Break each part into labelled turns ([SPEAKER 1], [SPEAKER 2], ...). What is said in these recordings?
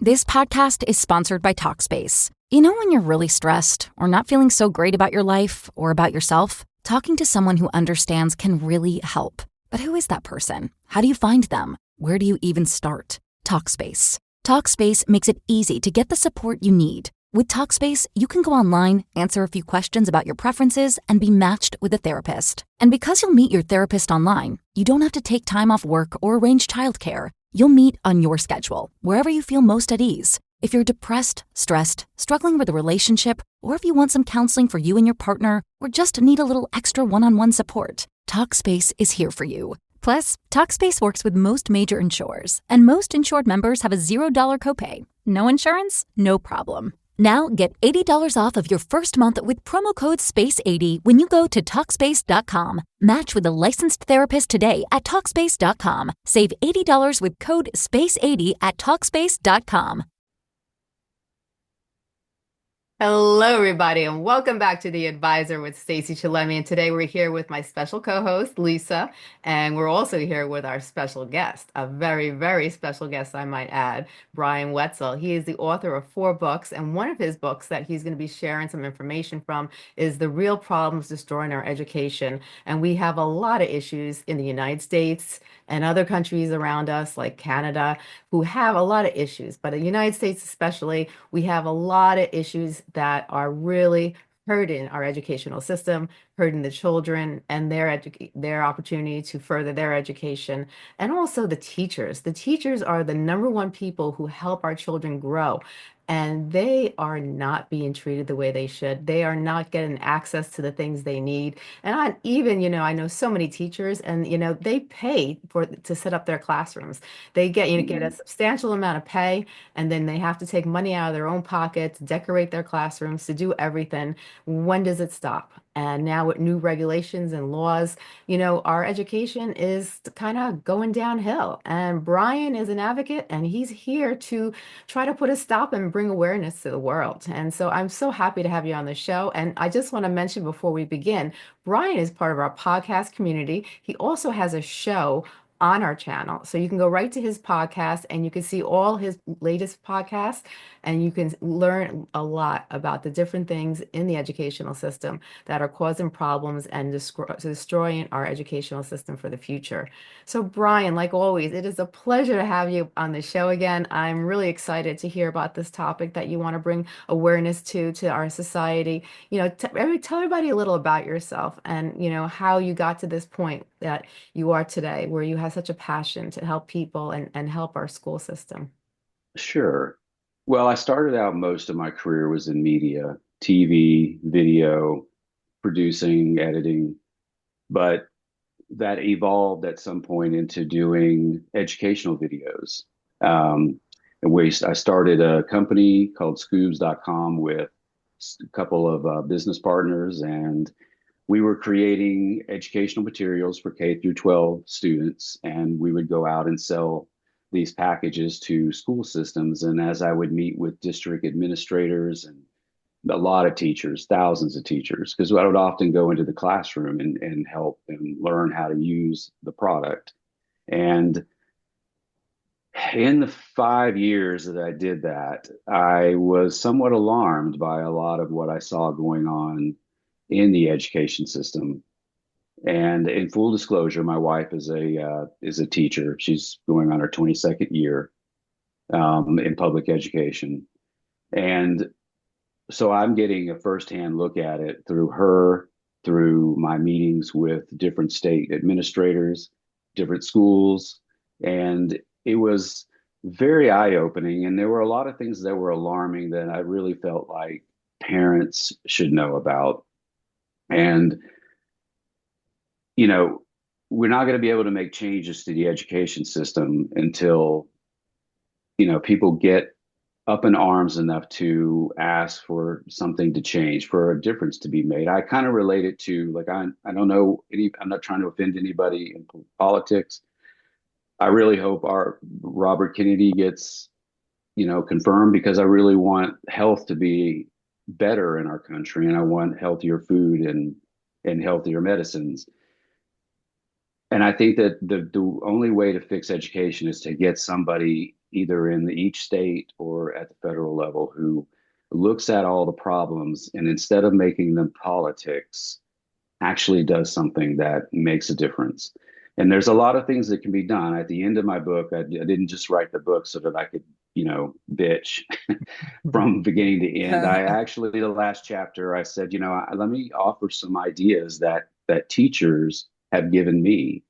[SPEAKER 1] This podcast is sponsored by Talkspace. You know when you're really stressed or not feeling so great about your life or about yourself? Talking to someone who understands can really help. But who is that person? How do you find them? Where do you even start? Talkspace. Talkspace makes it easy to get the support you need. With Talkspace, you can go online, answer a few questions about your preferences, and be matched with a therapist. And because you'll meet your therapist online, you don't have to take time off work or arrange childcare. You'll meet on your schedule, wherever you feel most at ease. If you're depressed, stressed, struggling with a relationship, or if you want some counseling for you and your partner, or just need a little extra one-on-one support, Talkspace is here for you. Plus, Talkspace works with most major insurers, and most insured members have a $0 copay. No insurance? No problem. Now get $80 off of your first month with promo code SPACE80 when you go to Talkspace.com. Match with a licensed therapist today at Talkspace.com. Save $80 with code SPACE80 at Talkspace.com.
[SPEAKER 2] Hello, everybody, and welcome back to The Advisor with Stacey Chillemi. And today we're here with my special co-host, Lisa, and we're also here with our special guest, a very, very special guest, I might add, Bryan Wetzel. He is the author of 4 books, and one of his books that he's going to be sharing some information from is The Real Problems Destroying Our Education. And we have a lot of issues in the United States and other countries around us, like Canada, who have a lot of issues. But in the United States especially, we have a lot of issues that are really hurting our educational system, hurting the children and their opportunity to further their education, and also the teachers. The teachers are the #1 people who help our children grow. And they are not being treated the way they should. They are not getting access to the things they need. And I know so many teachers, and they pay to set up their classrooms. They get a substantial amount of pay, and then they have to take money out of their own pockets, decorate their classrooms, to do everything. When does it stop? And now with new regulations and laws, our education is kind of going downhill. And Bryan is an advocate, and he's here to try to put a stop and bring awareness to the world. And so I'm so happy to have you on the show. And I just want to mention before we begin, Bryan is part of our podcast community. He also has a show on our channel. So you can go right to his podcast and you can see all his latest podcasts, and you can learn a lot about the different things in the educational system that are causing problems and destroying our educational system for the future. So Bryan, like always, it is a pleasure to have you on the show again. I'm really excited to hear about this topic that you want to bring awareness to our society. Tell everybody a little about yourself and, how you got to this point that you are today, where you have such a passion to help people and help our school system.
[SPEAKER 3] Sure. Well, I started out, most of my career was in media, TV, video, producing, editing, but that evolved at some point into doing educational videos. I started a company called Scoobs.com with a couple of business partners, and we were creating educational materials for K through 12 students, and we would go out and sell these packages to school systems. And as I would meet with district administrators and a lot of teachers, thousands of teachers, because I would often go into the classroom and help them learn how to use the product. And in the 5 years that I did that, I was somewhat alarmed by a lot of what I saw going on in the education system. And in full disclosure, my wife is a teacher. She's going on her 22nd year in public education, and so I'm getting a firsthand look at it through her, through my meetings with different state administrators, different schools, and it was very eye-opening. And there were a lot of things that were alarming that I really felt like parents should know about. And we're not going to be able to make changes to the education system until, people get up in arms enough to ask for something to change, for a difference to be made. I kind of relate it to, like, I don't know I'm not trying to offend anybody in politics. I really hope our Robert Kennedy gets, confirmed, because I really want health to be better in our country, and I want healthier food and healthier medicines. And I think that the only way to fix education is to get somebody either in each state or at the federal level, who looks at all the problems and instead of making them politics, actually does something that makes a difference. And there's a lot of things that can be done. At the end of my book, I didn't just write the book so that I could, bitch from beginning to end. I actually, the last chapter, I said, let me offer some ideas that teachers have given me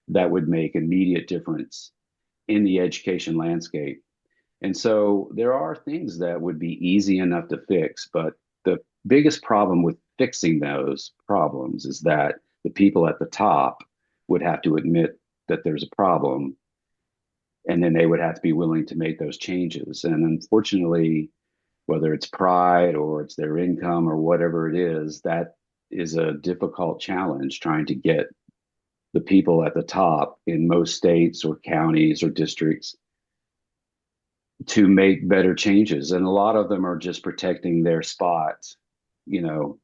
[SPEAKER 3] that would make immediate difference in the education landscape. And so there are things that would be easy enough to fix, but the biggest problem with fixing those problems is that the people at the top would have to admit that there's a problem, and then they would have to be willing to make those changes. And unfortunately, whether it's pride or it's their income or whatever it is, that is a difficult challenge trying to get the people at the top in most states or counties or districts to make better changes. And a lot of them are just protecting their spot, you know,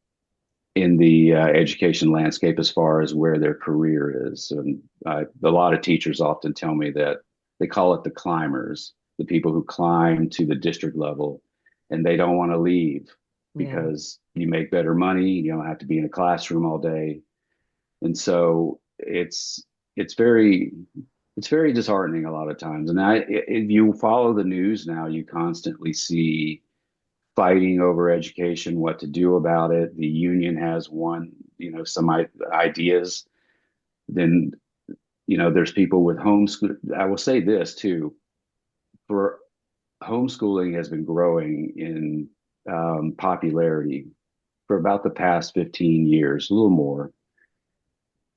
[SPEAKER 3] in the education landscape as far as where their career is. And a lot of teachers often tell me that they call it the climbers, the people who climb to the district level, and they don't want to leave because you make better money, you don't have to be in a classroom all day. And so it's very disheartening a lot of times. And if you follow the news now, you constantly see fighting over education, what to do about it. The union has some ideas. Then, there's people with homeschool. I will say this too, for homeschooling has been growing in popularity for about the past 15 years, a little more.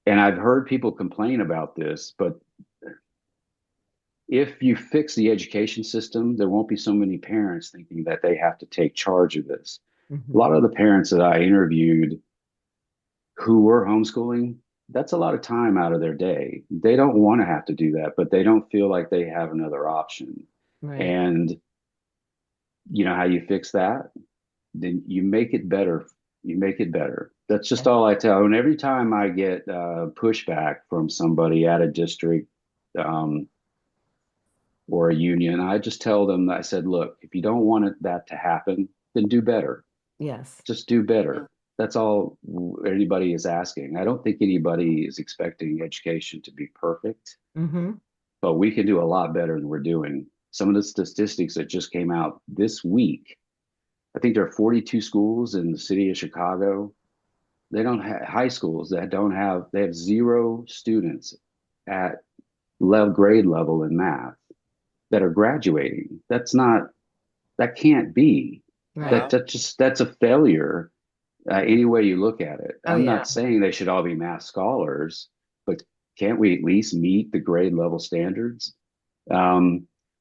[SPEAKER 3] And I've heard people complain about this, but if you fix the education system, there won't be so many parents thinking that they have to take charge of this. A lot of the parents that I interviewed who were homeschooling, that's a lot of time out of their day. They don't want to have to do that, but they don't feel like they have another option.
[SPEAKER 2] Right.
[SPEAKER 3] And you know how you fix that? Then you make it better. You make it better. That's just all I tell. And every time I get pushback from somebody at a district, or a union, I just tell them, I said, look, if you don't want that to happen, then do better.
[SPEAKER 2] Yes.
[SPEAKER 3] Just do better. That's all anybody is asking. I don't think anybody is expecting education to be perfect, but we can do a lot better than we're doing. Some of the statistics that just came out this week, I think there are 42 schools in the city of Chicago. They don't have high schools that they have 0 students at grade level in math that are graduating. That can't be.
[SPEAKER 2] Right.
[SPEAKER 3] That's a failure any way you look at it. I'm
[SPEAKER 2] yeah.
[SPEAKER 3] not saying they should all be math scholars, but can't we at least meet the grade level standards?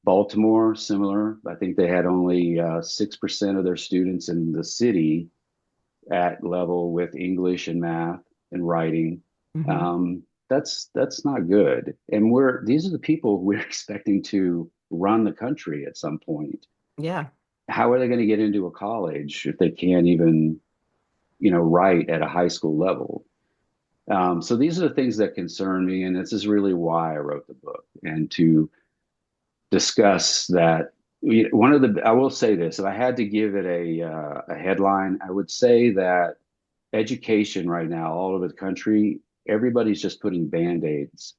[SPEAKER 3] Baltimore, similar. I think they had only 6% of their students in the city at level with English and math and writing. That's not good. And these are the people we're expecting to run the country at some point.
[SPEAKER 2] Yeah.
[SPEAKER 3] How are they going to get into a college if they can't even, write at a high school level? So these are the things that concern me, and this is really why I wrote the book, and to discuss that. I will say this: if I had to give it a headline, I would say that education right now, all over the country, everybody's just putting band-aids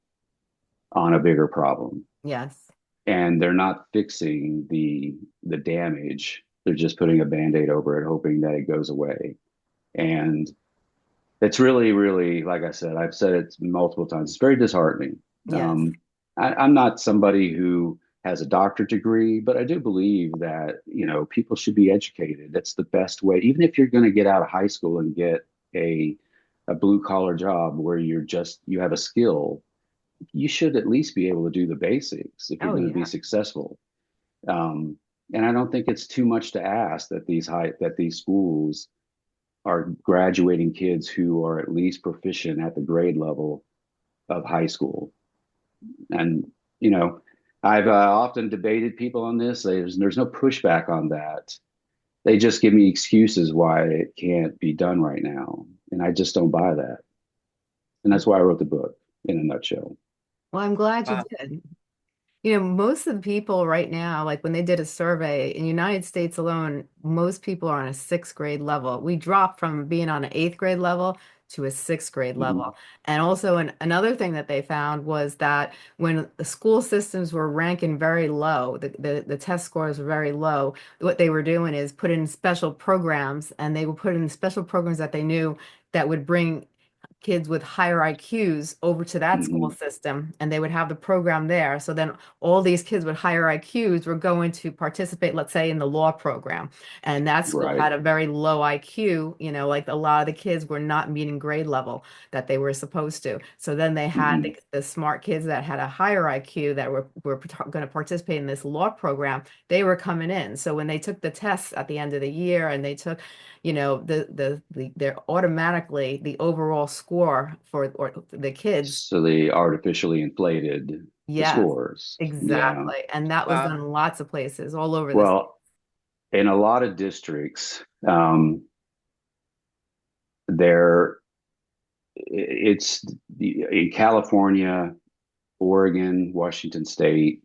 [SPEAKER 3] on a bigger problem.
[SPEAKER 2] Yes.
[SPEAKER 3] And they're not fixing the damage. They're just putting a band-aid over it, hoping that it goes away. And it's really, really, like I said, I've said it multiple times, it's very disheartening.
[SPEAKER 2] Yes.
[SPEAKER 3] I'm not somebody who has a doctorate degree, but I do believe that, people should be educated. That's the best way. Even if you're going to get out of high school and get a blue collar job where you have a skill, you should at least be able to do the basics if you're going to be successful. And I don't think it's too much to ask that these schools are graduating kids who are at least proficient at the grade level of high school. And, I've often debated people on this. There's no pushback on that. They just give me excuses why it can't be done right now. And I just don't buy that. And that's why I wrote the book in a nutshell.
[SPEAKER 2] Well, I'm glad you did. Most of the people right now, like when they did a survey in the United States alone, most people are on a sixth grade level. We dropped from being on an eighth grade level to a sixth grade
[SPEAKER 3] Hmm.
[SPEAKER 2] level. And also, another thing that they found was that when the school systems were ranking very low, the test scores were very low, what they were doing is put in special programs, and they would put in special programs that they knew that would bring kids with higher IQs over to that school
[SPEAKER 3] Hmm.
[SPEAKER 2] system, and they would have the program there. So then all these kids with higher IQs were going to participate, let's say, in the law program. And that school
[SPEAKER 3] Right.
[SPEAKER 2] had a very low IQ, like a lot of the kids were not meeting grade level that they were supposed to. So then they had
[SPEAKER 3] Hmm.
[SPEAKER 2] the smart kids that had a higher IQ that were going to participate in this law program. They were coming in. So when they took the tests at the end of the year and they took they're automatically the overall score for or the kids.
[SPEAKER 3] So they artificially inflated the
[SPEAKER 2] Yes,
[SPEAKER 3] scores. Yeah.
[SPEAKER 2] exactly. And that was done
[SPEAKER 4] Wow.
[SPEAKER 2] in lots of places all over this.
[SPEAKER 3] Well, in a lot of districts, there it's in California, Oregon, Washington State,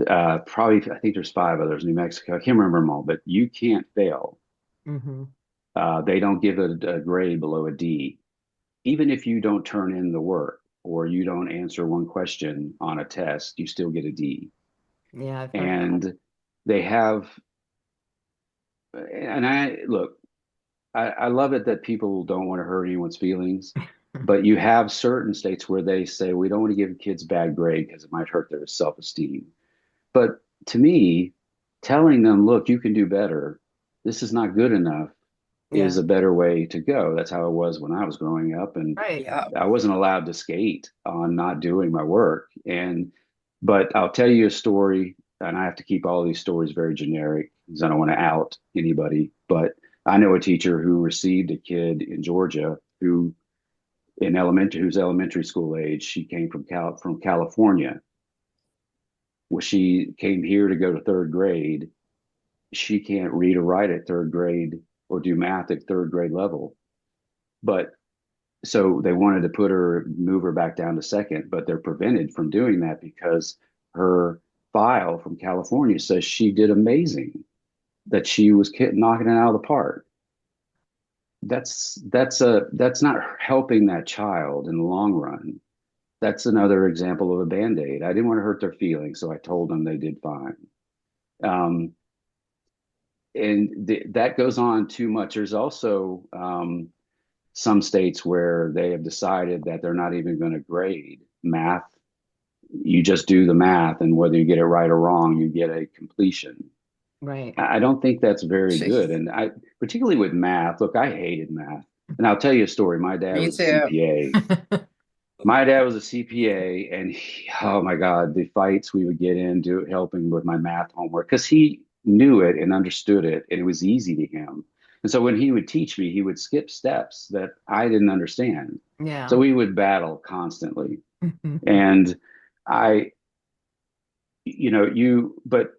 [SPEAKER 3] probably I think there's five others, New Mexico. I can't remember them all, but you can't fail.
[SPEAKER 2] Hmm.
[SPEAKER 3] They don't give a grade below a D, even if you don't turn in the work or you don't answer one question on a test, you still get a D.
[SPEAKER 2] Yeah, I've heard that.
[SPEAKER 3] And they have, and I look, I love it that people don't want to hurt anyone's feelings, but you have certain states where they say we don't want to give kids bad grade because it might hurt their self-esteem. But to me, telling them, look, you can do better, this is not good enough, is
[SPEAKER 2] Yeah,
[SPEAKER 3] a better way to go. That's how it was when I was growing up, and
[SPEAKER 2] right.
[SPEAKER 4] Yeah.
[SPEAKER 3] I wasn't allowed to skate on not doing my work. But I'll tell you a story, and I have to keep all these stories very generic because I don't want to out anybody. But I know a teacher who received a kid in Georgia who's elementary school age. She came from California. Well, she came here to go to third grade. She can't read or write at third grade or do math at third grade level. But so they wanted to move her back down to second, but they're prevented from doing that because her file from California says she did amazing, that she was knocking it out of the park. That's not helping that child in the long run. That's another example of a band-aid. I didn't want to hurt their feelings, so I told them they did fine. Um, that goes on too much. There's also some states where they have decided that they're not even going to grade math. You just do the math, and whether you get it right or wrong, you get a completion.
[SPEAKER 2] Right.
[SPEAKER 3] I don't think that's very good.
[SPEAKER 4] Jeez.
[SPEAKER 3] And particularly with math, look, I hated math. And I'll tell you a story. My dad
[SPEAKER 4] Me
[SPEAKER 3] was a
[SPEAKER 4] too.
[SPEAKER 3] CPA. My dad was a CPA, and oh my God, the fights we would get into helping with my math homework because he knew it and understood it, and it was easy to him. And so when he would teach me, he would skip steps that I didn't understand. So
[SPEAKER 2] Yeah.
[SPEAKER 3] we would battle constantly. And I, but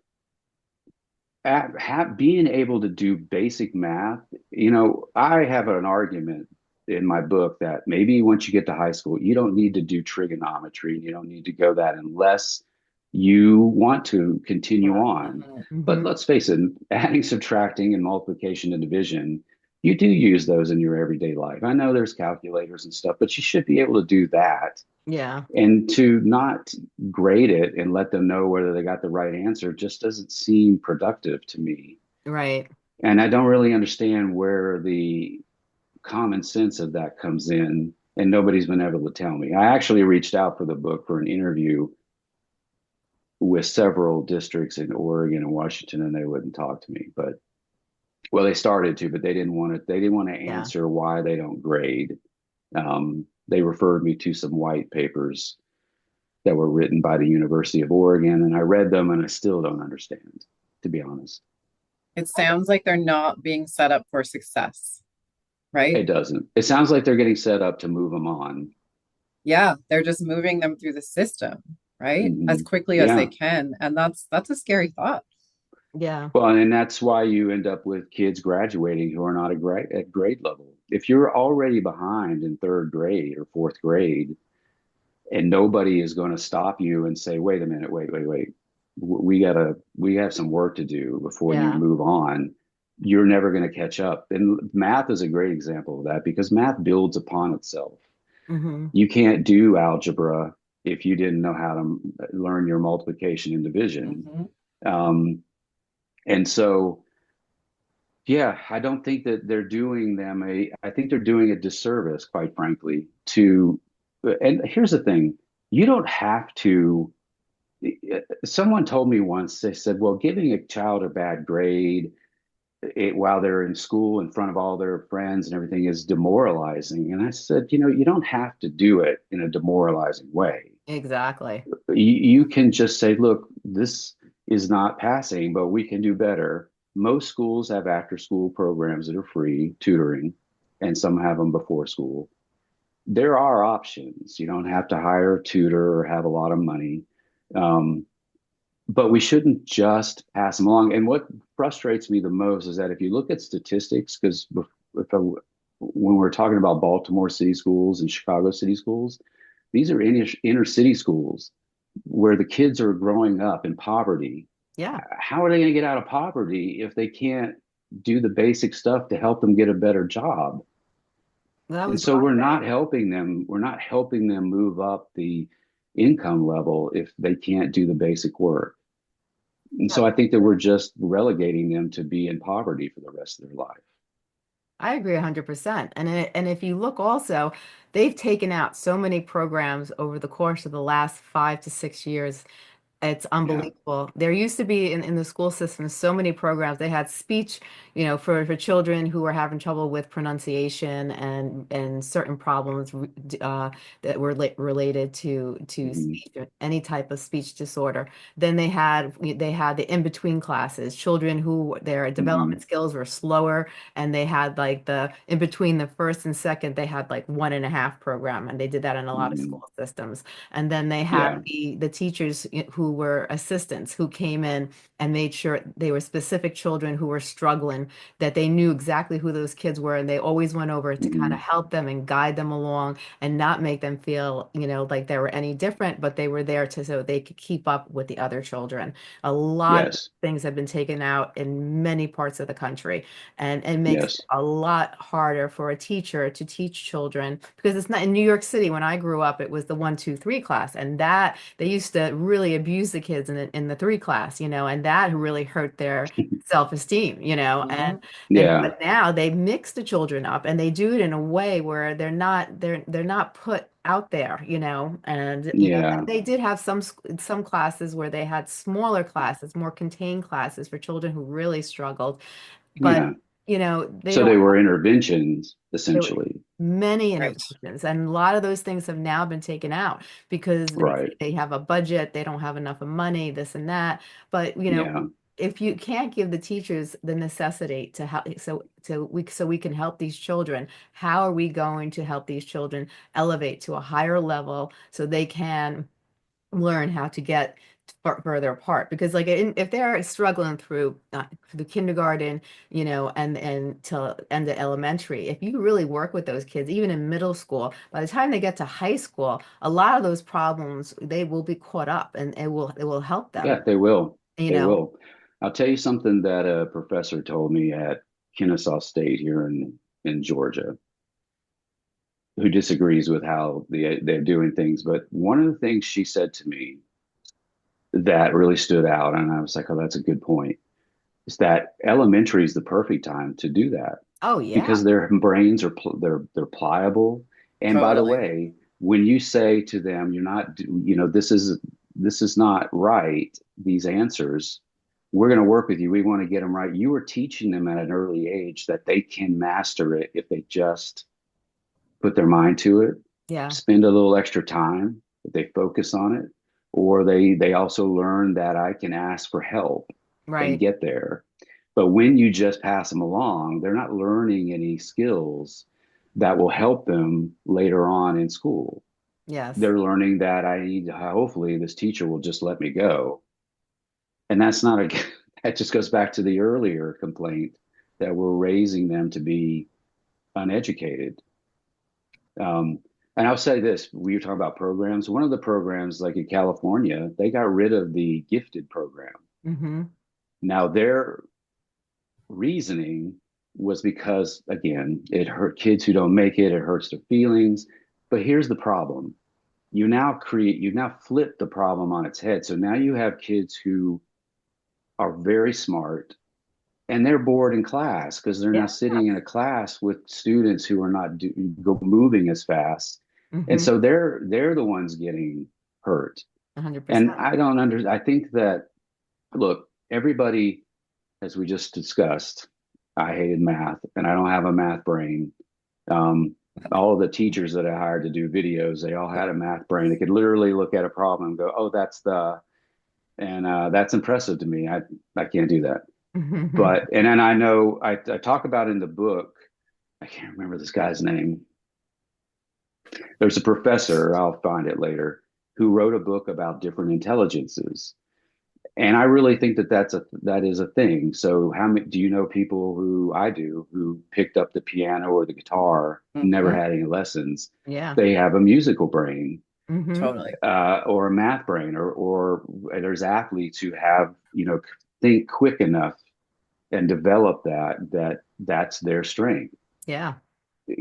[SPEAKER 3] being able to do basic math, I have an argument in my book that maybe once you get to high school, you don't need to do trigonometry. You don't need to go that unless you want to continue
[SPEAKER 4] Yeah.
[SPEAKER 3] on.
[SPEAKER 4] Mhm.
[SPEAKER 3] But
[SPEAKER 2] Hmm.
[SPEAKER 3] let's face it, adding, subtracting, and multiplication and division, you do use those in your everyday life. I know there's calculators and stuff, but you should be able to do that.
[SPEAKER 2] Yeah.
[SPEAKER 3] And to not grade it and let them know whether they got the right answer just doesn't seem productive to me.
[SPEAKER 2] Right.
[SPEAKER 3] And I don't really understand where the common sense of that comes in. And nobody's been able to tell me. I actually reached out for the book for an interview with several districts in Oregon and Washington, and they wouldn't talk to me. But well, they started to, but they didn't want to. They didn't want to
[SPEAKER 2] Yeah.
[SPEAKER 3] answer why they don't grade. They referred me to some white papers that were written by the University of Oregon, and I read them, and I still don't understand, to be honest.
[SPEAKER 4] It sounds like they're not being set up for success, right?
[SPEAKER 3] It doesn't. It sounds like they're getting set up to move them on.
[SPEAKER 4] Yeah, they're just moving them through the system, right? As
[SPEAKER 3] Hmm.
[SPEAKER 4] quickly as they
[SPEAKER 3] Yeah.
[SPEAKER 4] can. And that's a scary thought.
[SPEAKER 2] Yeah.
[SPEAKER 3] Well, and that's why you end up with kids graduating who are not at grade level. If you're already behind in third grade or fourth grade, and nobody is going to stop you and say, wait a minute, wait. We have some work to do before you
[SPEAKER 2] Yeah.
[SPEAKER 3] move on. You're never going to catch up. And math is a great example of that because math builds upon itself.
[SPEAKER 2] Hmm.
[SPEAKER 3] You can't do algebra if you didn't know how to learn your multiplication and division.
[SPEAKER 4] Mhm.
[SPEAKER 3] Um, and so, yeah, I don't think that they're doing them I think they're doing a disservice, quite frankly, and here's the thing, you don't have to, someone told me once, they said, well, giving a child a bad grade while they're in school in front of all their friends and everything is demoralizing. And I said, you don't have to do it in a demoralizing way.
[SPEAKER 2] Exactly.
[SPEAKER 3] You can just say, look, this is not passing, but we can do better. Most schools have after school programs that are free, tutoring, and some have them before school. There are options. You don't have to hire a tutor or have a lot of money. Um, but we shouldn't just pass them along. And what frustrates me the most is that if you look at statistics, because when we're talking about Baltimore city schools and Chicago city schools, these are inner city schools where the kids are growing up in poverty.
[SPEAKER 2] Yeah.
[SPEAKER 3] How are they going to get out of poverty if they can't do the basic stuff to help them get a better job?
[SPEAKER 2] That
[SPEAKER 3] And
[SPEAKER 2] was
[SPEAKER 3] so
[SPEAKER 2] one
[SPEAKER 3] we're
[SPEAKER 2] thing.
[SPEAKER 3] not helping them. We're not helping them move up the income level if they can't do the basic work. And
[SPEAKER 2] Yeah.
[SPEAKER 3] so I think that we're just relegating them to be in poverty for the rest of their life.
[SPEAKER 2] I agree 100%. And if you look also, they've taken out so many programs over the course of the last 5 to 6 years. It's
[SPEAKER 3] Yeah.
[SPEAKER 2] unbelievable. There used to be in the school system so many programs. They had speech, for children who were having trouble with pronunciation and certain problems that were related to
[SPEAKER 3] Hmm.
[SPEAKER 2] speech, or any type of speech disorder. Then they had the in-between classes, children who their
[SPEAKER 3] Hmm.
[SPEAKER 2] development skills were slower, and they had like the in between the first and second, they had like 1.5 program, and they did that in a lot of
[SPEAKER 3] Hmm.
[SPEAKER 2] school systems. And then they had
[SPEAKER 3] Yeah.
[SPEAKER 2] the teachers who were assistants who came in and made sure they were specific children who were struggling, that they knew exactly who those kids were. And they always went over to kind of
[SPEAKER 3] Hmm.
[SPEAKER 2] help them and guide them along and not make them feel, like they were any different, but they were there so they could keep up with the other children. A lot of
[SPEAKER 3] Yes.
[SPEAKER 2] things have been taken out in many parts of the country, and it makes it
[SPEAKER 3] Yes.
[SPEAKER 2] a lot harder for a teacher to teach children, because it's not in New York City. When I grew up, it was the 1, 2, 3 class, and that they used to really abuse the kids in the 3 class, and that really hurt their self-esteem, and
[SPEAKER 4] Mhm.
[SPEAKER 2] then
[SPEAKER 3] Yeah.
[SPEAKER 2] but now they mix the children up, and they do it in a way where they're not put out there, and
[SPEAKER 3] Yeah.
[SPEAKER 2] they did have some classes where they had smaller classes, more contained classes for children who really struggled, but
[SPEAKER 3] Yeah.
[SPEAKER 2] they
[SPEAKER 3] So
[SPEAKER 2] don't
[SPEAKER 3] they were interventions,
[SPEAKER 2] there were
[SPEAKER 3] essentially.
[SPEAKER 2] many
[SPEAKER 4] Right.
[SPEAKER 2] interventions, and a lot of those things have now been taken out because
[SPEAKER 3] Right.
[SPEAKER 2] they have a budget, they don't have enough of money, this and that. But
[SPEAKER 3] Yeah.
[SPEAKER 2] if you can't give the teachers the necessity to help, so we can help these children, how are we going to help these children elevate to a higher level so they can learn how to get further apart? Because like if they're struggling through the kindergarten, and till end of elementary, if you really work with those kids even in middle school, by the time they get to high school, a lot of those problems, they will be caught up, and it will help them
[SPEAKER 3] Yeah, they will.
[SPEAKER 2] you
[SPEAKER 3] They
[SPEAKER 2] know
[SPEAKER 3] will. I'll tell you something that a professor told me at Kennesaw State here in Georgia, who disagrees with how they're doing things. But one of the things she said to me that really stood out, and I was like, oh, that's a good point, is that elementary is the perfect time to do that
[SPEAKER 2] oh yeah,
[SPEAKER 3] because their brains are they're pliable. And by the
[SPEAKER 4] Totally.
[SPEAKER 3] way, when you say to them, you're not, this is not right, these answers, we're going to work with you. We want to get them right. You are teaching them at an early age that they can master it if they just put their mind to it,
[SPEAKER 2] yeah,
[SPEAKER 3] spend a little extra time, if they focus on it, or they also learn that I can ask for help and
[SPEAKER 2] right,
[SPEAKER 3] get there. But when you just pass them along, they're not learning any skills that will help them later on in school.
[SPEAKER 2] yes,
[SPEAKER 3] They're learning that hopefully this teacher will just let me go. And that's not a, that just goes back to the earlier complaint that we're raising them to be uneducated. Um, And I'll say this, we were talking about programs. One of the programs, like in California, they got rid of the gifted program.
[SPEAKER 2] Mm-hmm.
[SPEAKER 3] Now, their reasoning was because, again, it hurt kids who don't make it, it hurts their feelings. But here's the problem. You now flip the problem on its head. So now you have kids who are very smart and they're bored in class because they're
[SPEAKER 2] Yeah.
[SPEAKER 3] now sitting in a class with students who are not moving as fast. And
[SPEAKER 2] Mm-hmm.
[SPEAKER 3] so they're the ones getting hurt. And
[SPEAKER 2] 100%.
[SPEAKER 3] I think that, look, everybody, as we just discussed, I hated math and I don't have a math brain. Um, all of the teachers that I hired to do videos, they all had a math brain. They could literally look at a problem and go, "Oh, that's impressive to me. I can't do that." But and then I know I talk about in the book. I can't remember this guy's name. There's a professor, I'll find it later, who wrote a book about different intelligences. And I really think that that is a thing. So how many do you know people who I do who picked up the piano or the guitar, never
[SPEAKER 4] Mhm.
[SPEAKER 3] had any lessons?
[SPEAKER 2] Yeah.
[SPEAKER 3] They have a musical brain,
[SPEAKER 2] Mm-hmm.
[SPEAKER 4] Totally.
[SPEAKER 3] or a math brain, or there's athletes who have, think quick enough and develop that's their strength.
[SPEAKER 2] Yeah.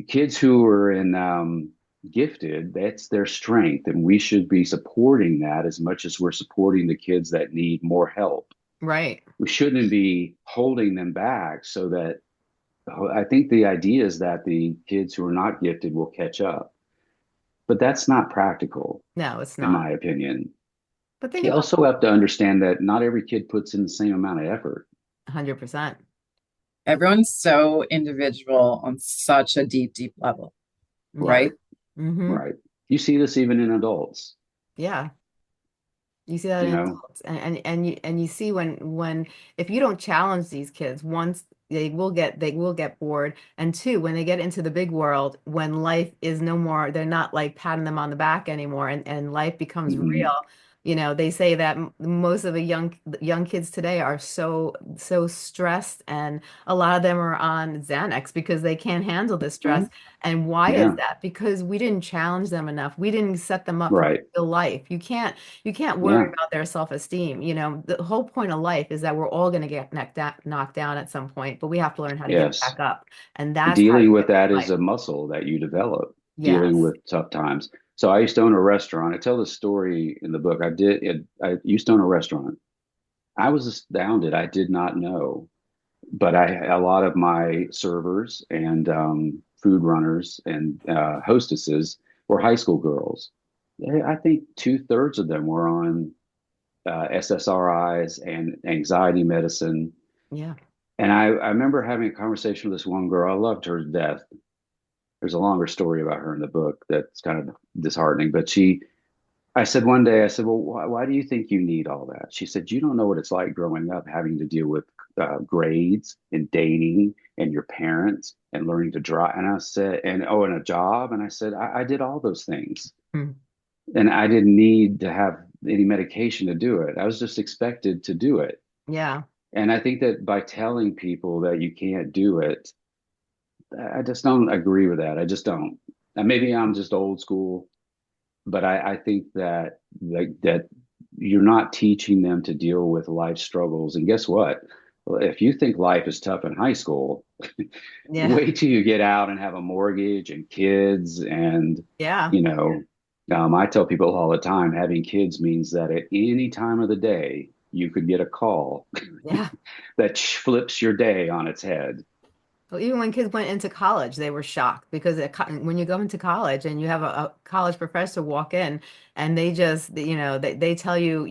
[SPEAKER 3] Kids who are in gifted, that's their strength, and we should be supporting that as much as we're supporting the kids that need more help.
[SPEAKER 2] Right.
[SPEAKER 3] We shouldn't be holding them back so that I think the idea is that the kids who are not gifted will catch up, but that's not practical,
[SPEAKER 2] No, it's
[SPEAKER 3] in
[SPEAKER 2] not.
[SPEAKER 3] my opinion.
[SPEAKER 2] But think
[SPEAKER 3] You
[SPEAKER 2] about
[SPEAKER 3] also have to understand that not every kid puts in the same amount of effort.
[SPEAKER 2] 100%.
[SPEAKER 4] Everyone's so individual on such a deep, deep level,
[SPEAKER 2] Yeah.
[SPEAKER 3] Right,
[SPEAKER 4] right?
[SPEAKER 2] Mm-hmm.
[SPEAKER 3] right. You see this even in adults,
[SPEAKER 2] Yeah. You see that
[SPEAKER 3] you
[SPEAKER 2] in
[SPEAKER 3] know.
[SPEAKER 2] adults, and you see when if you don't challenge these kids, once they will get bored, and two, when they get into the big world, when life is no more, they're not like patting them on the back anymore, and life becomes
[SPEAKER 3] Mhm.
[SPEAKER 2] real. They say that most of the young kids today are so stressed, and a lot of them are on Xanax because they can't handle the stress.
[SPEAKER 4] Mhm.
[SPEAKER 2] And why is
[SPEAKER 3] Yeah,
[SPEAKER 2] that? Because we didn't challenge them enough. We didn't set them up for
[SPEAKER 3] right.
[SPEAKER 2] real life. You can't worry
[SPEAKER 3] Yeah,
[SPEAKER 2] about their self-esteem. The whole point of life is that we're all going to get knocked down at some point, but we have to learn how to get
[SPEAKER 3] yes.
[SPEAKER 2] back up. And that's how
[SPEAKER 3] Dealing
[SPEAKER 2] you
[SPEAKER 3] with
[SPEAKER 2] get
[SPEAKER 3] that
[SPEAKER 2] through
[SPEAKER 3] is
[SPEAKER 2] life.
[SPEAKER 3] a muscle that you develop, dealing
[SPEAKER 2] Yes.
[SPEAKER 3] with tough times. So I used to own a restaurant. I tell the story in the book. I used to own a restaurant. I was astounded. I did not know, but a lot of my servers and food runners and hostesses were high school girls. I think two-thirds of them were on SSRIs and anxiety medicine.
[SPEAKER 2] Yeah.
[SPEAKER 3] And I remember having a conversation with this one girl. I loved her to death. There's a longer story about her in the book that's kind of disheartening. But I said one day, I said, "Well, why do you think you need all that?" She said, "You don't know what it's like growing up having to deal with grades and dating and your parents and learning to drive." And I said, and a job. And I said, I did all those things.
[SPEAKER 2] Hmm.
[SPEAKER 3] And I didn't need to have any medication to do it. I was just expected to do it.
[SPEAKER 2] Yeah.
[SPEAKER 3] And I think that by telling people that you can't do it, I just don't agree with that. I just don't. And maybe I'm just old school, but I think that that you're not teaching them to deal with life struggles. And guess what? Well, if you think life is tough in high school,
[SPEAKER 2] Yeah.
[SPEAKER 3] wait till you get out and have a mortgage and kids. And,
[SPEAKER 2] Yeah.
[SPEAKER 3] you know, I tell people all the time, having kids means that at any time of the day, you could get a call
[SPEAKER 2] Yeah.
[SPEAKER 3] that flips your day on its head.
[SPEAKER 2] Well, even when kids went into college, they were shocked because when you go into college and you have a college professor walk in and they just, they tell you,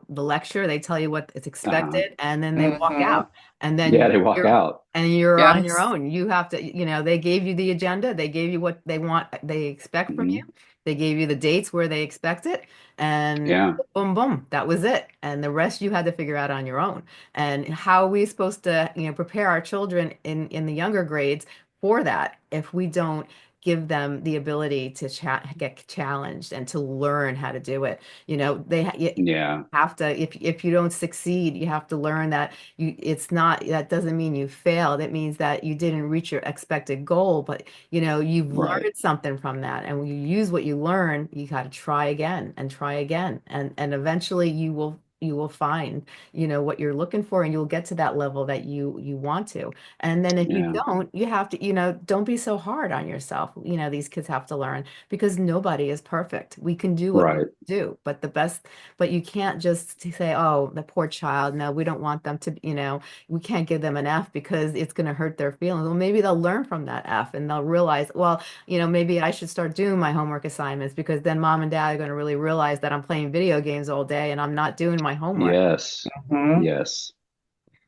[SPEAKER 2] the lecture, they tell you what is
[SPEAKER 3] Uh-huh.
[SPEAKER 2] expected, and then they walk
[SPEAKER 4] Mhm.
[SPEAKER 2] out. And
[SPEAKER 3] Yeah,
[SPEAKER 2] then
[SPEAKER 3] they walk out.
[SPEAKER 2] you're on your
[SPEAKER 4] Yes.
[SPEAKER 2] own. You have to, they gave you the agenda, they gave you what they expect from you.
[SPEAKER 3] Hmm.
[SPEAKER 2] They gave you the dates where they expect it, and
[SPEAKER 3] Yeah.
[SPEAKER 2] boom, boom, that was it. And the rest you had to figure out on your own. And how are we supposed to, prepare our children in the younger grades for that if we don't give them the ability to get challenged and to learn how to do it. You
[SPEAKER 3] Yeah.
[SPEAKER 2] have to, if you don't succeed, you have to learn that it's not, that doesn't mean you failed. It means that you didn't reach your expected goal, but you've
[SPEAKER 3] Right.
[SPEAKER 2] learned something from that. And when you use what you learn, you got to try again and try again. And eventually you will find, what you're looking for, and you'll get to that level that you want to. And then if you
[SPEAKER 3] Yeah.
[SPEAKER 2] don't, you have to, don't be so hard on yourself. These kids have to learn, because nobody is perfect. We can do what we
[SPEAKER 3] Right.
[SPEAKER 2] do, but you can't just say, oh, the poor child. No, we don't want them to, we can't give them an F because it's going to hurt their feelings. Well, maybe they'll learn from that F and they'll realize, well, maybe I should start doing my homework assignments, because then mom and dad are going to really realize that I'm playing video games all day and I'm not doing my homework.
[SPEAKER 3] Yes.
[SPEAKER 4] Mhm.
[SPEAKER 3] Yes.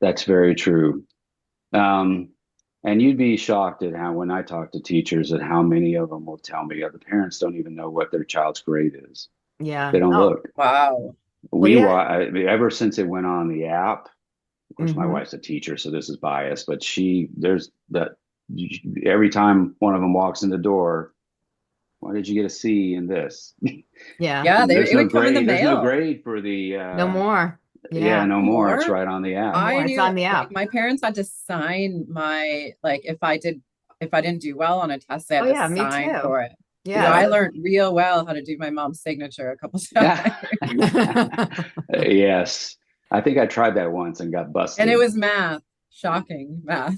[SPEAKER 3] That's very true. Um, and you'd be shocked at how, when I talk to teachers, at how many of them will tell me, the parents don't even know what their child's grade is. They
[SPEAKER 2] Yeah.
[SPEAKER 3] don't
[SPEAKER 2] Oh,
[SPEAKER 3] look.
[SPEAKER 4] Wow.
[SPEAKER 2] well, yeah.
[SPEAKER 3] Ever since it went on the app, of course, my
[SPEAKER 2] Hmm.
[SPEAKER 3] wife's a teacher, so this is biased, but there's that every time one of them walks in the door, why did you get a C in this?
[SPEAKER 2] Yeah.
[SPEAKER 4] Yeah,
[SPEAKER 3] There's
[SPEAKER 4] it
[SPEAKER 3] no
[SPEAKER 4] would come in the
[SPEAKER 3] grade. There's no
[SPEAKER 4] mail.
[SPEAKER 3] grade for the,
[SPEAKER 2] No more.
[SPEAKER 3] yeah,
[SPEAKER 2] Yeah.
[SPEAKER 3] no
[SPEAKER 4] No
[SPEAKER 3] more. It's
[SPEAKER 4] more.
[SPEAKER 3] right on the
[SPEAKER 2] No
[SPEAKER 3] app.
[SPEAKER 2] more.
[SPEAKER 4] I
[SPEAKER 2] It's
[SPEAKER 4] knew,
[SPEAKER 2] on the
[SPEAKER 4] like,
[SPEAKER 2] app.
[SPEAKER 4] my parents had to sign my, like, if I didn't do well on a test, they
[SPEAKER 2] Oh
[SPEAKER 4] had to
[SPEAKER 2] yeah, me
[SPEAKER 4] sign
[SPEAKER 2] too.
[SPEAKER 4] for it. So
[SPEAKER 2] Yeah.
[SPEAKER 3] Yeah.
[SPEAKER 4] I learned real well how to do my mom's signature a couple times.
[SPEAKER 3] Yes. I think I tried that once and got
[SPEAKER 4] And it
[SPEAKER 3] busted.
[SPEAKER 4] was math, shocking math.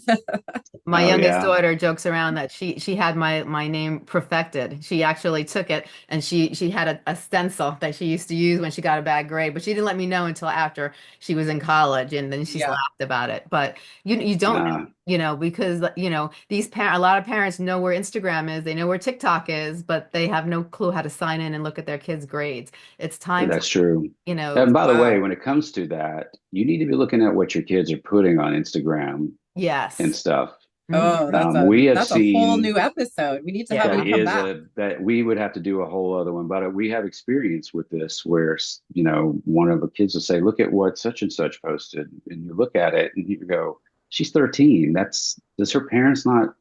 [SPEAKER 2] My
[SPEAKER 3] Oh,
[SPEAKER 2] youngest
[SPEAKER 3] yeah.
[SPEAKER 2] daughter jokes around that she had my name perfected. She actually took it, and she had a stencil that she used to use when she got a bad grade, but she didn't let me know until after she was in college, and then she's
[SPEAKER 4] Yeah.
[SPEAKER 2] laughed about it. But you don't
[SPEAKER 3] Uh,
[SPEAKER 2] know, because a lot of parents know where Instagram is, they know where TikTok is, but they have no clue how to sign in and look at their kids' grades. It's time for,
[SPEAKER 3] that's true.
[SPEAKER 2] you know,
[SPEAKER 3] And by the way,
[SPEAKER 4] Wow.
[SPEAKER 3] when it comes to that, you need to be looking at what your kids are putting on Instagram and
[SPEAKER 2] yes.
[SPEAKER 3] stuff.
[SPEAKER 2] Hmm.
[SPEAKER 4] Oh,
[SPEAKER 3] We have
[SPEAKER 4] that's a whole
[SPEAKER 3] seen
[SPEAKER 4] new episode. We need to have
[SPEAKER 3] that
[SPEAKER 4] you
[SPEAKER 2] Yeah.
[SPEAKER 4] come back.
[SPEAKER 3] that we would have to do a whole other one, but we have experience with this where, one of the kids will say, look at what such and such posted. And you look at it and you go, she's 13. Does her parents not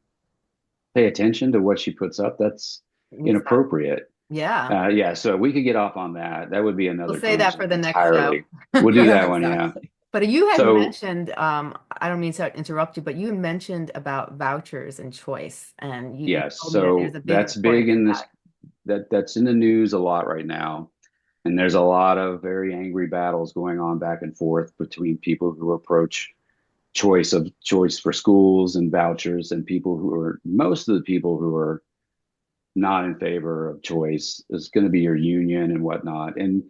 [SPEAKER 3] pay attention to what she puts up? That's
[SPEAKER 2] Exactly.
[SPEAKER 3] inappropriate.
[SPEAKER 2] Yeah.
[SPEAKER 3] Yeah, so we could get off on that. That would be
[SPEAKER 2] We'll
[SPEAKER 3] another
[SPEAKER 2] say that for
[SPEAKER 3] tangent
[SPEAKER 2] the next show.
[SPEAKER 3] entirely. We'll do that one, yeah.
[SPEAKER 4] Exactly.
[SPEAKER 2] But you had
[SPEAKER 3] So
[SPEAKER 2] mentioned, I don't mean to interrupt you, but you mentioned about vouchers and choice, and you
[SPEAKER 3] yes,
[SPEAKER 2] told me that there's
[SPEAKER 3] so
[SPEAKER 2] a big
[SPEAKER 3] that's big
[SPEAKER 2] importance to
[SPEAKER 3] in this,
[SPEAKER 2] that.
[SPEAKER 3] that's in the news a lot right now. And there's a lot of very angry battles going on back and forth between people who approach choice for schools and vouchers, and most of the people who are not in favor of choice is going to be your union and whatnot. And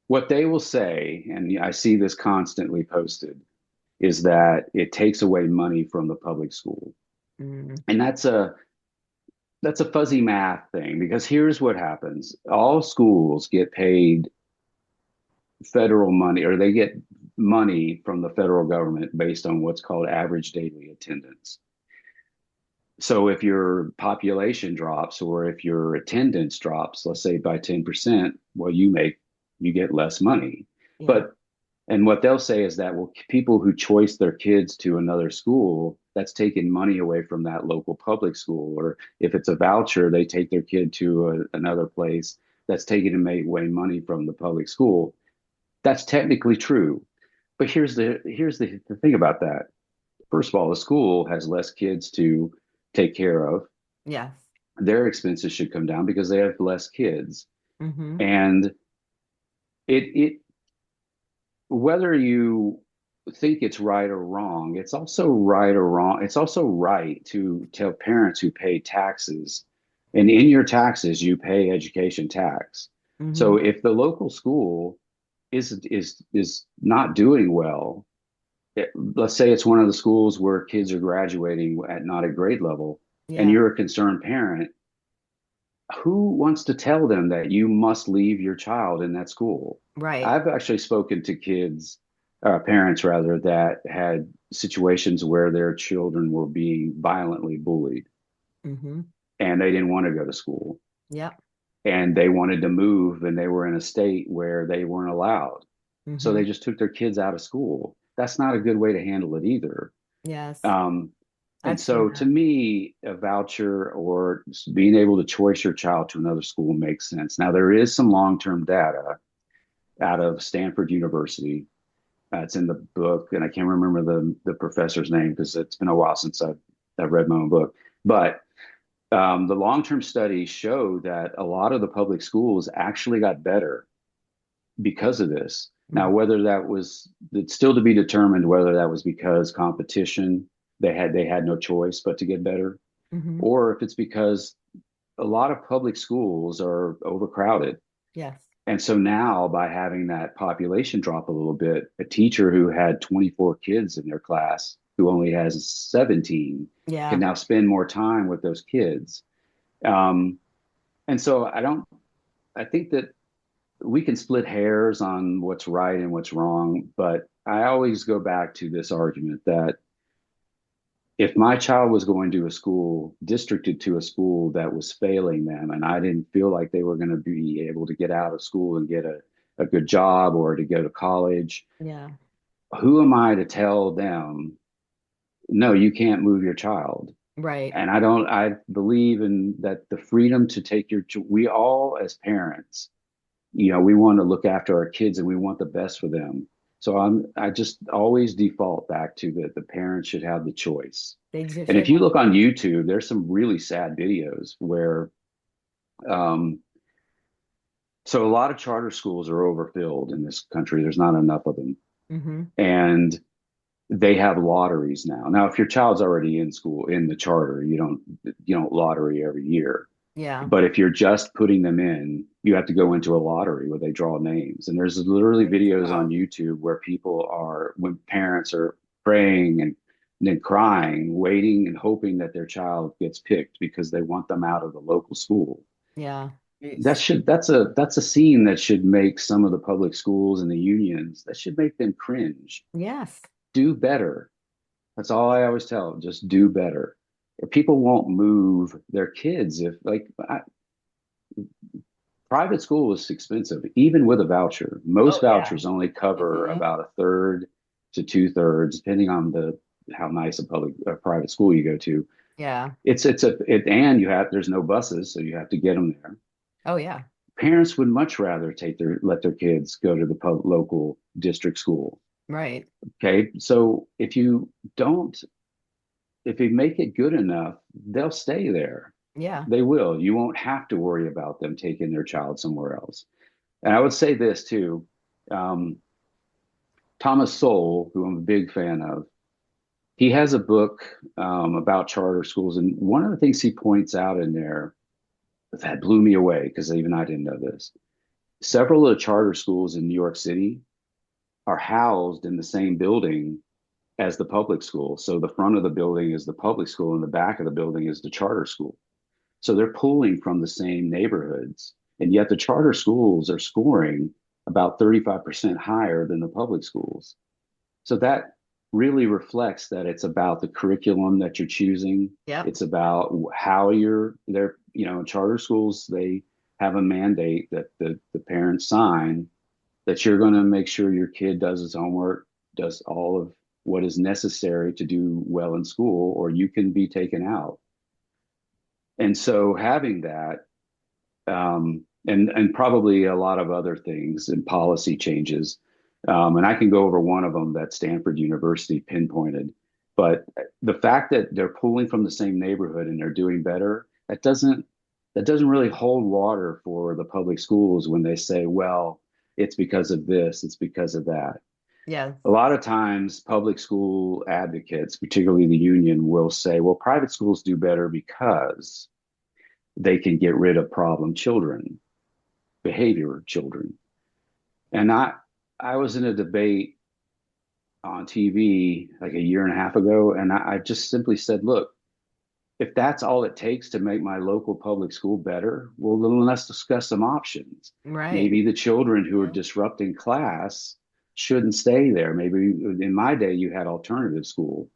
[SPEAKER 3] what they will say, and I see this constantly posted, is that it takes away money from the public school.
[SPEAKER 2] Mm,
[SPEAKER 3] And that's a fuzzy math thing, because here's what happens. All schools get paid federal money, or they get money from the federal government based on what's called average daily attendance. So if your population drops, or if your attendance drops, let's say by 10%, well, you get less money.
[SPEAKER 2] yeah,
[SPEAKER 3] But and what they'll say is that, well, people who choice their kids to another school, that's taking money away from that local public school. Or if it's a voucher, they take their kid to another place, that's taking away money from the public school. That's technically true. But here's the thing about that. First of all, the school has less kids to take care of.
[SPEAKER 2] yes.
[SPEAKER 3] Their expenses should come down because they have less kids.
[SPEAKER 2] Hmm.
[SPEAKER 3] And it whether you think it's right or wrong, it's also right or wrong. It's also right to tell parents who pay taxes, and in your taxes, you pay education tax. So
[SPEAKER 2] Hmm.
[SPEAKER 3] if the local school is not doing well, let's say it's one of the schools where kids are graduating at not a grade level, and
[SPEAKER 2] Yeah,
[SPEAKER 3] you're a concerned parent, who wants to tell them that you must leave your child in that school?
[SPEAKER 2] right.
[SPEAKER 3] I've actually spoken to parents rather, that had situations where their children were being violently bullied
[SPEAKER 2] Hmm.
[SPEAKER 3] and they didn't want to go to school,
[SPEAKER 2] Yep.
[SPEAKER 3] and they wanted to move, and they were in a state where they weren't allowed. So
[SPEAKER 2] Hmm.
[SPEAKER 3] they just took their kids out of school. That's not a good way to handle it either.
[SPEAKER 2] Yes.
[SPEAKER 3] Um, And
[SPEAKER 2] I've seen
[SPEAKER 3] so to
[SPEAKER 2] that.
[SPEAKER 3] me, a voucher or being able to choice your child to another school makes sense. Now, there is some long-term data out of Stanford University. It's in the book, and I can't remember the professor's name because it's been a while since I've read my own book. But the long-term studies show that a lot of the public schools actually got better because of this. Now,
[SPEAKER 2] Mm-hmm.
[SPEAKER 3] whether that was, it's still to be determined whether that was because competition, they had no choice but to get better,
[SPEAKER 2] Mm-hmm.
[SPEAKER 3] or if it's because a lot of public schools are overcrowded.
[SPEAKER 2] Yes.
[SPEAKER 3] And so now, by having that population drop a little bit, a teacher who had 24 kids in their class, who only has 17, can
[SPEAKER 2] Yeah.
[SPEAKER 3] now spend more time with those kids. Um, and so I think that we can split hairs on what's right and what's wrong, but I always go back to this argument that if my child was going to a school, districted to a school that was failing them, and I didn't feel like they were going to be able to get out of school and get a good job or to go to college,
[SPEAKER 2] Yeah.
[SPEAKER 3] who am I to tell them, no, you can't move your child?
[SPEAKER 2] Right.
[SPEAKER 3] And I believe in that the freedom to take we all as parents, we want to look after our kids and we want the best for them. So I just always default back to that the parents should have the choice.
[SPEAKER 2] They just
[SPEAKER 3] And if
[SPEAKER 2] should
[SPEAKER 3] you
[SPEAKER 2] have.
[SPEAKER 3] look on YouTube, there's some really sad videos where, um, so a lot of charter schools are overfilled in this country. There's not enough of them.
[SPEAKER 2] Mm-hmm.
[SPEAKER 3] And they have lotteries now. Now, if your child's already in school in the charter, you don't lottery every year.
[SPEAKER 2] Yeah.
[SPEAKER 3] But if you're just putting them in, you have to go into a lottery where they draw names. And there's literally
[SPEAKER 2] Crazy.
[SPEAKER 3] videos on
[SPEAKER 4] Wow.
[SPEAKER 3] YouTube where when parents are praying and then crying, waiting and hoping that their child gets picked because they want them out of the local school.
[SPEAKER 2] Yeah.
[SPEAKER 4] Jeez.
[SPEAKER 3] That's a scene that should make some of the public schools and the unions, that should make them cringe.
[SPEAKER 2] Yes.
[SPEAKER 3] Do better. That's all I always tell them, just do better. People won't move their kids if private school is expensive, even with a voucher. Most
[SPEAKER 2] Oh yeah.
[SPEAKER 3] vouchers only cover
[SPEAKER 4] Mhm.
[SPEAKER 3] about a third to two-thirds, depending on the how nice a private school you go to.
[SPEAKER 2] Yeah.
[SPEAKER 3] And there's no buses, so you have to get them there.
[SPEAKER 2] Oh yeah.
[SPEAKER 3] Parents would much rather let their kids go to the local district school.
[SPEAKER 2] Right.
[SPEAKER 3] Okay, so if you make it good enough, they'll stay there.
[SPEAKER 2] Yeah.
[SPEAKER 3] They will. You won't have to worry about them taking their child somewhere else. And I would say this too. Um, Thomas Sowell, who I'm a big fan of, he has a book about charter schools. And one of the things he points out in there that blew me away, because even I didn't know this. Several of the charter schools in New York City are housed in the same building as the public school. So the front of the building is the public school and the back of the building is the charter school. So they're pulling from the same neighborhoods. And yet the charter schools are scoring about 35% higher than the public schools. So that really reflects that it's about the curriculum that you're choosing.
[SPEAKER 2] Yep.
[SPEAKER 3] It's about how you're there. Charter schools, they have a mandate that the parents sign that you're going to make sure your kid does his homework, does all of what is necessary to do well in school, or you can be taken out. And so having that, and probably a lot of other things and policy changes, and I can go over one of them that Stanford University pinpointed. But the fact that they're pulling from the same neighborhood and they're doing better, that doesn't really hold water for the public schools when they say, well, it's because of this, it's because of that.
[SPEAKER 2] Yes.
[SPEAKER 3] A lot of times, public school advocates, particularly the union, will say, well, private schools do better because they can get rid of problem children, behavior children. And I was in a debate on TV like a year and a half ago, and I just simply said, look, if that's all it takes to make my local public school better, well, then let's discuss some options.
[SPEAKER 2] Right.
[SPEAKER 3] Maybe the children who are disrupting class shouldn't stay there. Maybe in my day, you had alternative school.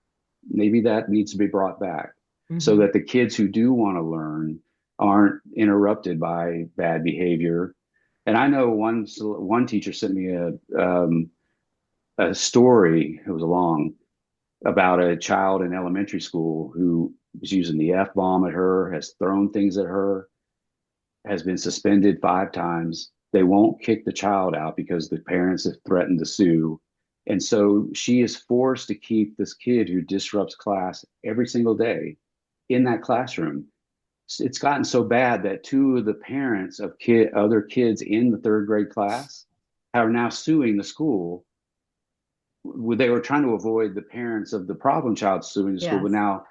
[SPEAKER 3] Maybe that needs to be brought back so
[SPEAKER 2] Mm-hmm.
[SPEAKER 3] that the kids who do want to learn aren't interrupted by bad behavior. And I know one teacher sent me a story. It was long about a child in elementary school who was using the F-bomb at her, has thrown things at her, has been suspended 5 times. They won't kick the child out because the parents have threatened to sue. And so she is forced to keep this kid who disrupts class every single day in that classroom. It's gotten so bad that 2 of the parents of other kids in the third grade class are now suing the school. They were trying to avoid the parents of the problem child suing the school, but
[SPEAKER 2] Yes.
[SPEAKER 3] now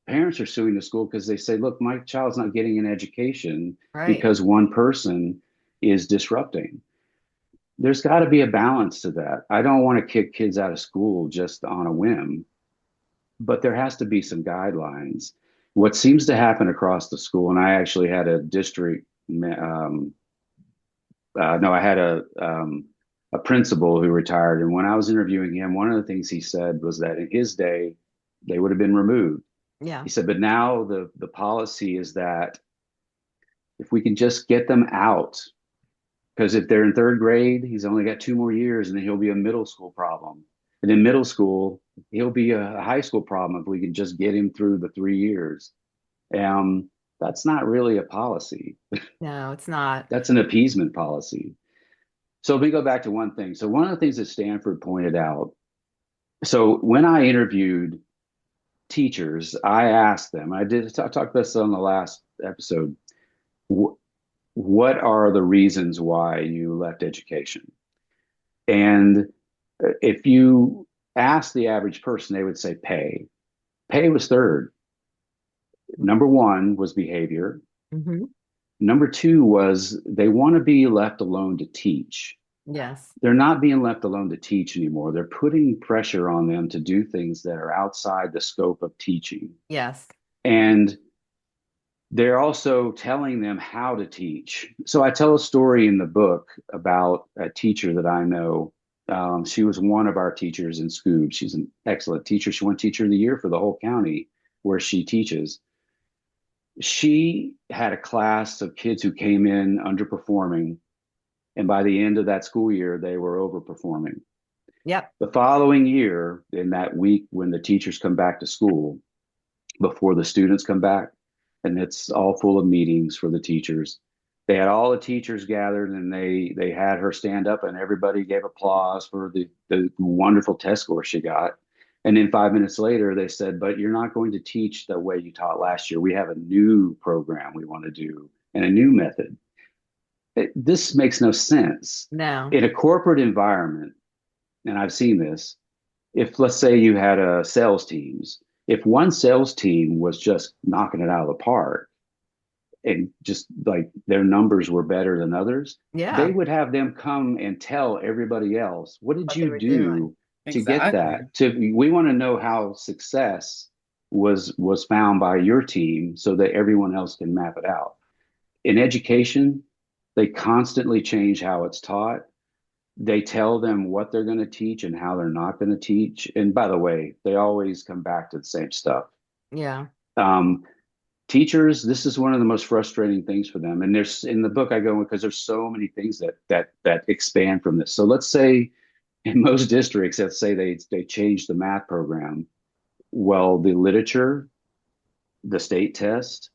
[SPEAKER 3] parents are suing the school because they say, look, my child's not getting an education
[SPEAKER 2] Right.
[SPEAKER 3] because one person is disrupting. There's got to be a balance to that. I don't want to kick kids out of school just on a whim, but there has to be some guidelines. What seems to happen across the school, and I actually had a district, no, I had a principal who retired, and when I was interviewing him, one of the things he said was that in his day, they would have been removed.
[SPEAKER 2] Yeah.
[SPEAKER 3] He said, but now the policy is that if we can just get them out, because if they're in third grade, he's only got 2 more years, and then he'll be a middle school problem. And in middle school, he'll be a high school problem if we can just get him through the 3 years. That's not really a policy.
[SPEAKER 2] No, it's not.
[SPEAKER 3] That's an appeasement policy. So let me go back to one thing. So one of the things that Stanford pointed out. So when I interviewed teachers, I asked them, I talked about this on the last episode, what are the reasons why you left education? And if you ask the average person, they would say pay. Pay was third. Number one was behavior.
[SPEAKER 2] Mm-hmm.
[SPEAKER 3] Number two was they want to be left alone to teach.
[SPEAKER 2] Yes.
[SPEAKER 3] They're not being left alone to teach anymore. They're putting pressure on them to do things that are outside the scope of teaching.
[SPEAKER 2] Yes.
[SPEAKER 3] And they're also telling them how to teach. So I tell a story in the book about a teacher that I know. She was one of our teachers in Scoob. She's an excellent teacher. She won Teacher of the Year for the whole county where she teaches. She had a class of kids who came in underperforming, and by the end of that school year, they were overperforming.
[SPEAKER 2] Yep.
[SPEAKER 3] The following year, in that week when the teachers come back to school, before the students come back, and it's all full of meetings for the teachers, they had all the teachers gathered, and they had her stand up, and everybody gave applause for the wonderful test score she got. And then 5 minutes later, they said, but you're not going to teach the way you taught last year. We have a new program we want to do and a new method. This makes no sense.
[SPEAKER 2] No.
[SPEAKER 3] In a corporate environment, and I've seen this, if let's say you had sales teams, if one sales team was just knocking it out of the park and just like their numbers were better than others,
[SPEAKER 2] Yeah.
[SPEAKER 3] they would have them come and tell everybody else, what did you do to get that? We want to know how success was found by your team so that everyone else can map it out. In education, they constantly change how it's taught. They tell them what they're going to teach and how they're not going to teach. And by the way, they always come back to the same stuff.
[SPEAKER 2] Yeah.
[SPEAKER 3] Teachers, this is one of the most frustrating things for them. And there's in the book I go because there's so many things that expand from this. So let's say in most districts, let's say they change the math program. Well, the literature, the state test,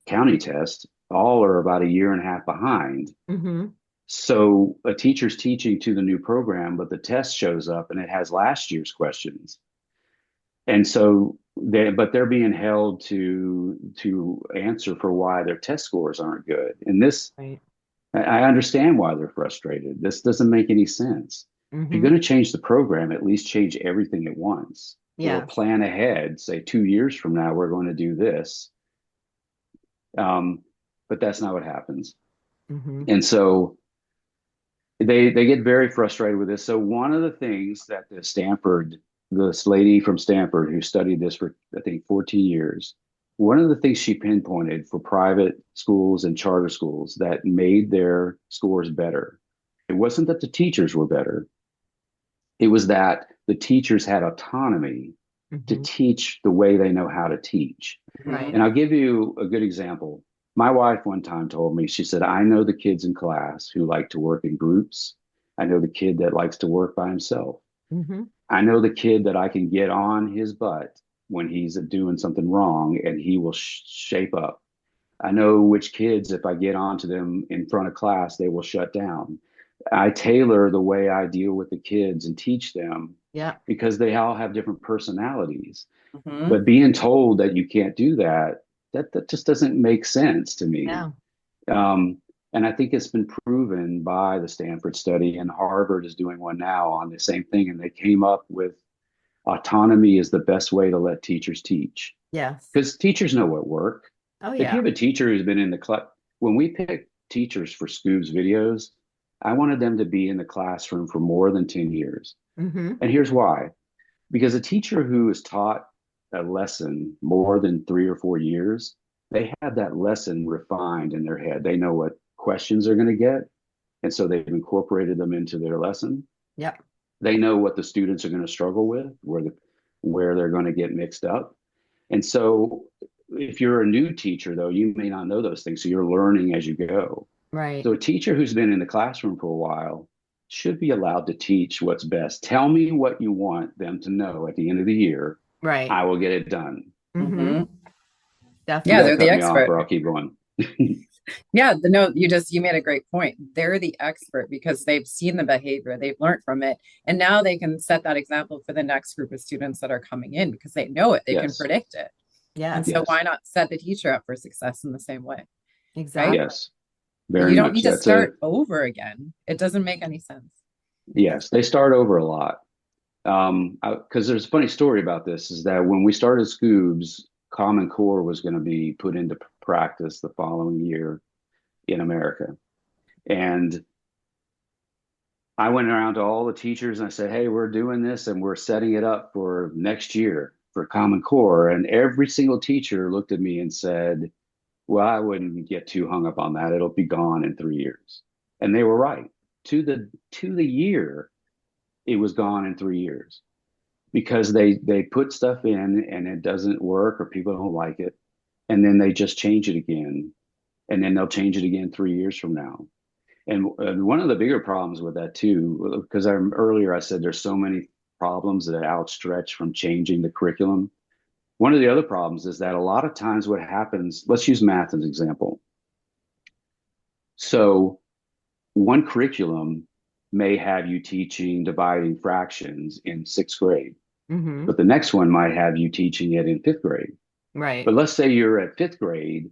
[SPEAKER 3] county test, all are about a year and a half behind.
[SPEAKER 2] Mm-hmm.
[SPEAKER 3] So a teacher's teaching to the new program, but the test shows up and it has last year's questions. And so they're being held to answer for why their test scores aren't good. And this,
[SPEAKER 2] right.
[SPEAKER 3] I understand why they're frustrated. This doesn't make any sense.
[SPEAKER 2] Mm-hmm.
[SPEAKER 3] If you're going to change the program, at least change everything at once.
[SPEAKER 2] Yeah.
[SPEAKER 3] Or plan ahead, say 2 years from now, we're going to do this. But that's not what happens.
[SPEAKER 2] Mm-hmm.
[SPEAKER 3] And so they get very frustrated with this. So one of the things that this lady from Stanford who studied this for, I think, 14 years, one of the things she pinpointed for private schools and charter schools that made their scores better, it wasn't that the teachers were better. It was that the teachers had autonomy to teach the way they know how to teach.
[SPEAKER 2] Right.
[SPEAKER 3] And I'll give you a good example. My wife one time told me, she said, I know the kids in class who like to work in groups. I know the kid that likes to work by himself.
[SPEAKER 2] Hmm.
[SPEAKER 3] I know the kid that I can get on his butt when he's doing something wrong and he will shape up. I know which kids, if I get onto them in front of class, they will shut down. I tailor the way I deal with the kids and teach them
[SPEAKER 2] Yeah.
[SPEAKER 3] because they all have different personalities.
[SPEAKER 4] Hmm.
[SPEAKER 3] But being told that you can't do that, that just doesn't make sense to me.
[SPEAKER 2] No.
[SPEAKER 3] Um, and I think it's been proven by the Stanford study, and Harvard is doing one now on the same thing. And they came up with autonomy is the best way to let teachers teach
[SPEAKER 2] Yes.
[SPEAKER 3] because teachers know what work.
[SPEAKER 2] Oh,
[SPEAKER 3] If you
[SPEAKER 2] yeah.
[SPEAKER 3] have a teacher who's been in the class, when we pick teachers for Scoob's videos, I wanted them to be in the classroom for more than 10 years.
[SPEAKER 2] Hmm.
[SPEAKER 3] And here's why. Because a teacher who has taught a lesson more than 3 or 4 years, they have that lesson refined in their head. They know what questions they're going to get. And so they've incorporated them into their lesson.
[SPEAKER 2] Yep.
[SPEAKER 3] They know what the students are going to struggle with, where they're going to get mixed up. And so if you're a new teacher, though, you may not know those things. So you're learning as you go.
[SPEAKER 2] Right.
[SPEAKER 3] So a teacher who's been in the classroom for a while should be allowed to teach what's best. Tell me what you want them to know at the end of the year.
[SPEAKER 2] Right.
[SPEAKER 3] I will get it done.
[SPEAKER 2] Hmm.
[SPEAKER 4] Hmm.
[SPEAKER 3] You
[SPEAKER 4] Yeah,
[SPEAKER 3] got to
[SPEAKER 2] Definitely.
[SPEAKER 4] they're the
[SPEAKER 3] cut me off
[SPEAKER 4] expert.
[SPEAKER 3] or I'll keep going.
[SPEAKER 4] Yeah, no, you made a great point. They're the expert because they've seen the behavior, they've learned from it, and now they can set that example for the next group of students that are coming in because they know it, they can
[SPEAKER 3] Yes.
[SPEAKER 4] predict it. And
[SPEAKER 2] Yes.
[SPEAKER 4] so
[SPEAKER 3] Yes.
[SPEAKER 4] why not set the teacher up for success in the same way, right?
[SPEAKER 2] Exactly.
[SPEAKER 3] Yes. Very
[SPEAKER 4] You don't
[SPEAKER 3] much.
[SPEAKER 4] need to
[SPEAKER 3] That's a
[SPEAKER 4] start over again. It doesn't make any sense.
[SPEAKER 3] yes. They start over a lot. Because there's a funny story about this is that when we started Scoobs, Common Core was going to be put into practice the following year in America. And I went around to all the teachers and I said, hey, we're doing this and we're setting it up for next year for Common Core. And every single teacher looked at me and said, well, I wouldn't get too hung up on that. It'll be gone in 3 years. And they were right. To the year, it was gone in 3 years because they put stuff in and it doesn't work or people don't like it. And then they just change it again. And then they'll change it again 3 years from now. And one of the bigger problems with that too, because earlier I said there's so many problems that outstretch from changing the curriculum. One of the other problems is that a lot of times what happens, let's use math as an example. So one curriculum may have you teaching dividing fractions in sixth grade,
[SPEAKER 2] Hmm.
[SPEAKER 3] but the next one might have you teaching it in fifth grade.
[SPEAKER 2] Right.
[SPEAKER 3] But let's say you're at fifth grade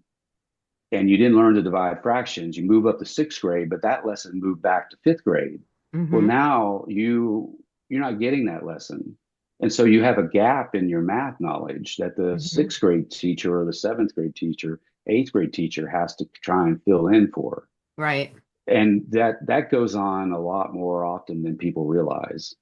[SPEAKER 3] and you didn't learn to divide fractions, you move up to sixth grade, but that lesson moved back to fifth grade. Well,
[SPEAKER 2] Hmm.
[SPEAKER 3] now you're not getting that lesson. And so you have a gap in your math knowledge that the
[SPEAKER 2] Hmm.
[SPEAKER 3] sixth grade teacher or the seventh grade teacher, eighth grade teacher has to try and fill in for.
[SPEAKER 2] Right.
[SPEAKER 3] And that goes on a lot more often than people realize.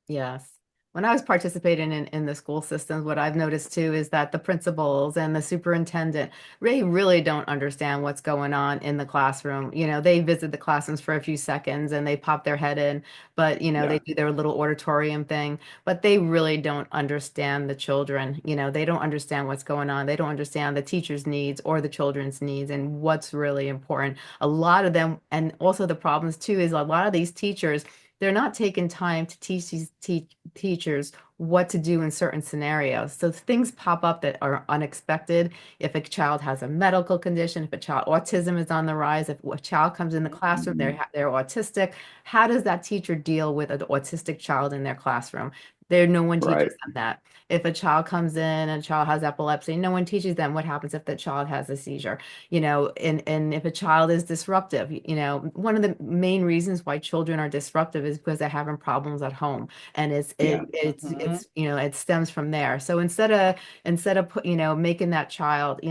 [SPEAKER 2] Yes. When I was participating in the school systems, what I've noticed too is that the principals and the superintendent really don't understand what's going on in the classroom. They visit the classrooms for a few seconds and they pop their head in, but they
[SPEAKER 3] Yeah,
[SPEAKER 2] do their little auditorium thing, but they really don't understand the children. They don't understand what's going on. They don't understand the teacher's needs or the children's needs and what's really important. A lot of them, and also the problems too, is a lot of these teachers, they're not taking time to teach these teachers what to do in certain scenarios. So things pop up that are unexpected. If a child has a medical condition, if a child autism is on the rise, if a child comes in the classroom,
[SPEAKER 3] mhm,
[SPEAKER 2] they're autistic. How does that teacher deal with an autistic child in their classroom? No one teaches
[SPEAKER 3] right.
[SPEAKER 2] them that. If a child comes in and a child has epilepsy, no one teaches them what happens if the child has a seizure. And if a child is disruptive, one of the main reasons why children are disruptive is because they're having problems at home, and
[SPEAKER 3] Yeah,
[SPEAKER 4] Hmm.
[SPEAKER 2] it stems from there. So instead of making that child,